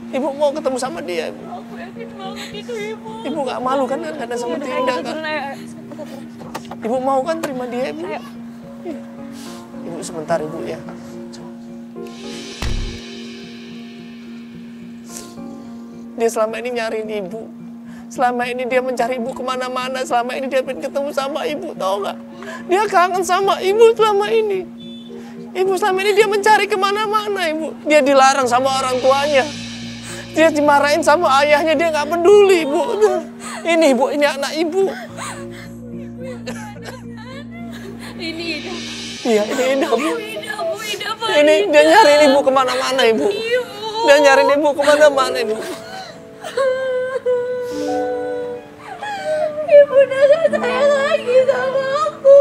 Ibu mau ketemu sama dia ibu. Aku yakin banget itu ibu. Ibu nggak malu kan ada seperti Ida kan? Ibu mau kan terima dia ibu? Iya. Ibu sebentar ibu ya. Dia selama ini nyariin ibu. Selama ini dia mencari ibu kemana-mana. Selama ini dia pengen ketemu sama ibu, tau gak? Dia kangen sama ibu selama ini. Ibu selama ini dia mencari kemana-mana ibu. Dia dilarang sama orang tuanya. Dia dimarahin sama ayahnya, dia gak peduli ibu. Ini ibu, ini anak ibu. Ini Ida. Iya, ini Ida bu. Ida, Bu, Ida, Pak. Ini dia nyariin ibu kemana-mana ibu. Ibu. Dia nyariin ibu kemana-mana ibu. Ibu udah gak sayang lagi sama aku.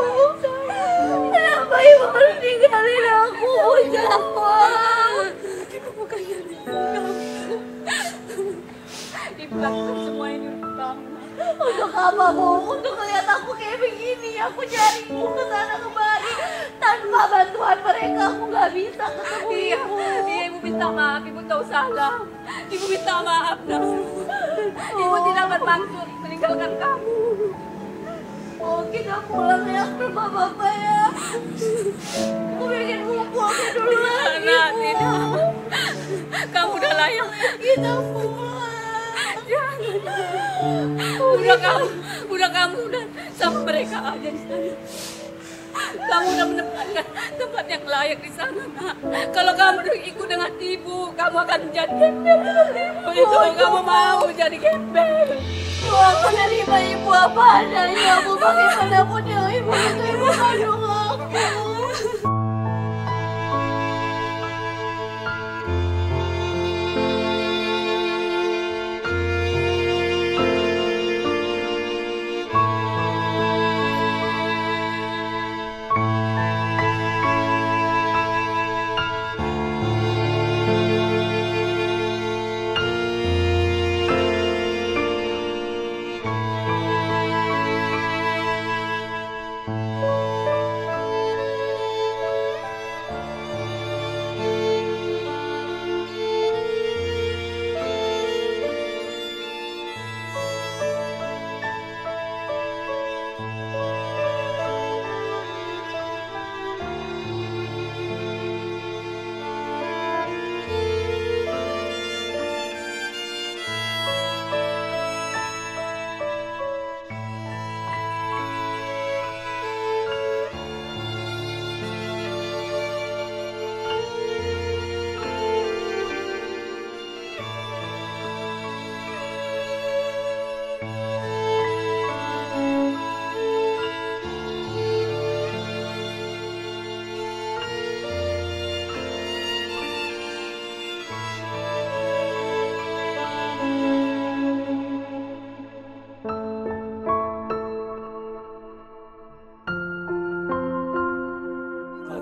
Kenapa ibu harus tinggalin aku? Jawab. Ibu bukan nyariin kamu. Ibu lakukan semua ini untuk kamu. Untuk apa, Bu? Untuk melihat aku kayak begini. Aku cari ibu ke sana kemari. Tanpa bantuan mereka aku gak bisa ketemu ibu. Iya, ibu minta maaf. Ibu tahu salah. Ibu minta maaf, nak. Ibu tidak bermaksud meninggalkan kamu. Oh, kita pulang ya ke rumah Bapak ya. Aku pengen pulang dulu lagi. Nah, tidak. Kamu udah layak. Kita pulang. Jangan. Udah kamu udah sama mereka aja di sana. Kamu udah menempatkan tempat yang layak di sana, nak. Kalau kamu ikut dengan ibu, kamu akan menjadi gembel seperti ibu itu. Kamu mau jadi gembel. Aku nerima ibu apa adanya. Aku bagaimanapun yang ibu itu ibu kandung aku.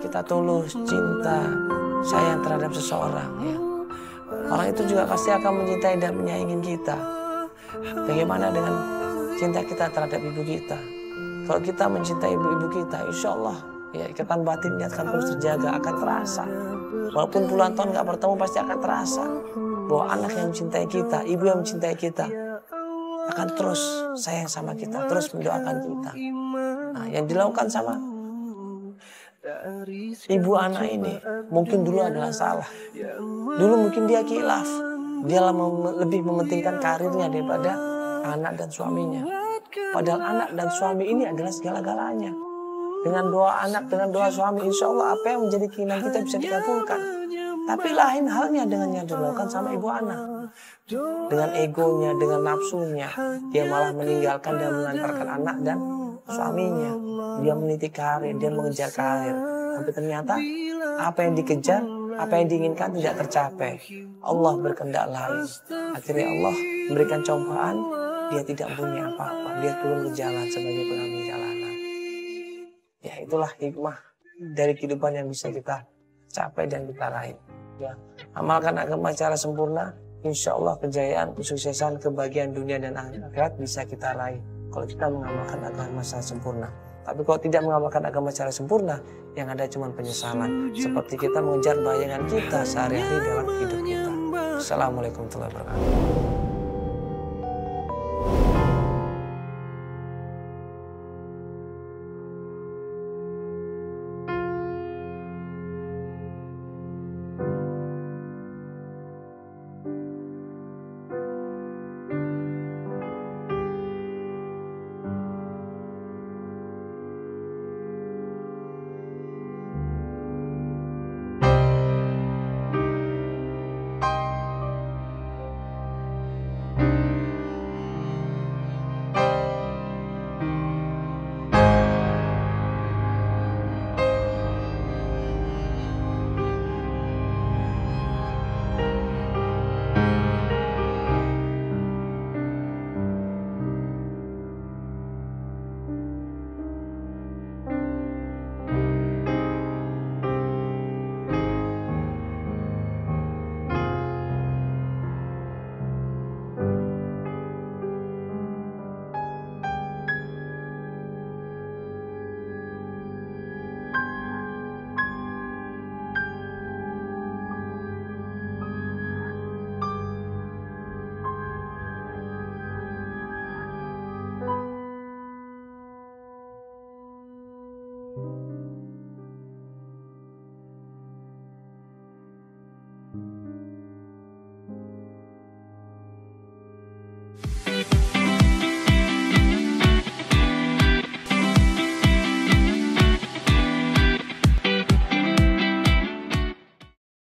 Kita tulus cinta, sayang terhadap seseorang, ya. Orang itu juga pasti akan mencintai dan menyayangi kita. Bagaimana dengan cinta kita terhadap ibu kita? Kalau kita mencintai ibu-ibu kita, insya Allah ya ikatan batinnya akan terus terjaga, akan terasa. Walaupun puluhan tahun nggak bertemu, pasti akan terasa bahwa anak yang mencintai kita, ibu yang mencintai kita akan terus sayang sama kita, terus mendoakan kita. Nah, yang dilakukan sama ibu anak ini mungkin dulu adalah salah. Dulu mungkin dia khilaf. Dia lebih mementingkan karirnya daripada anak dan suaminya. Padahal anak dan suami ini adalah segala-galanya. Dengan doa anak, dengan doa suami, insya Allah apa yang menjadi keinginan kita bisa dikabulkan. Tapi lain halnya dengan yang dilakukan sama ibu anak. Dengan egonya, dengan nafsunya, dia malah meninggalkan dan mengantarkan anak dan suaminya. Dia meniti karir, dia mengejar karir. Tapi ternyata apa yang dikejar, apa yang diinginkan tidak tercapai. Allah berkehendak lain. Akhirnya Allah memberikan cobaan, dia tidak punya apa-apa. Dia turun ke jalan sebagai pengambil jalanan. Ya itulah hikmah dari kehidupan yang bisa kita capai dan kita raih. Ya, amalkan agama secara sempurna, insya Allah kejayaan, kesuksesan, kebahagiaan dunia dan akhirat bisa kita raih kalau kita mengamalkan agama secara sempurna. Tapi kalau tidak mengamalkan agama secara sempurna, yang ada cuma penyesalan. Seperti kita mengejar bayangan kita sehari-hari dalam hidup kita. Assalamualaikum warahmatullahi wabarakatuh.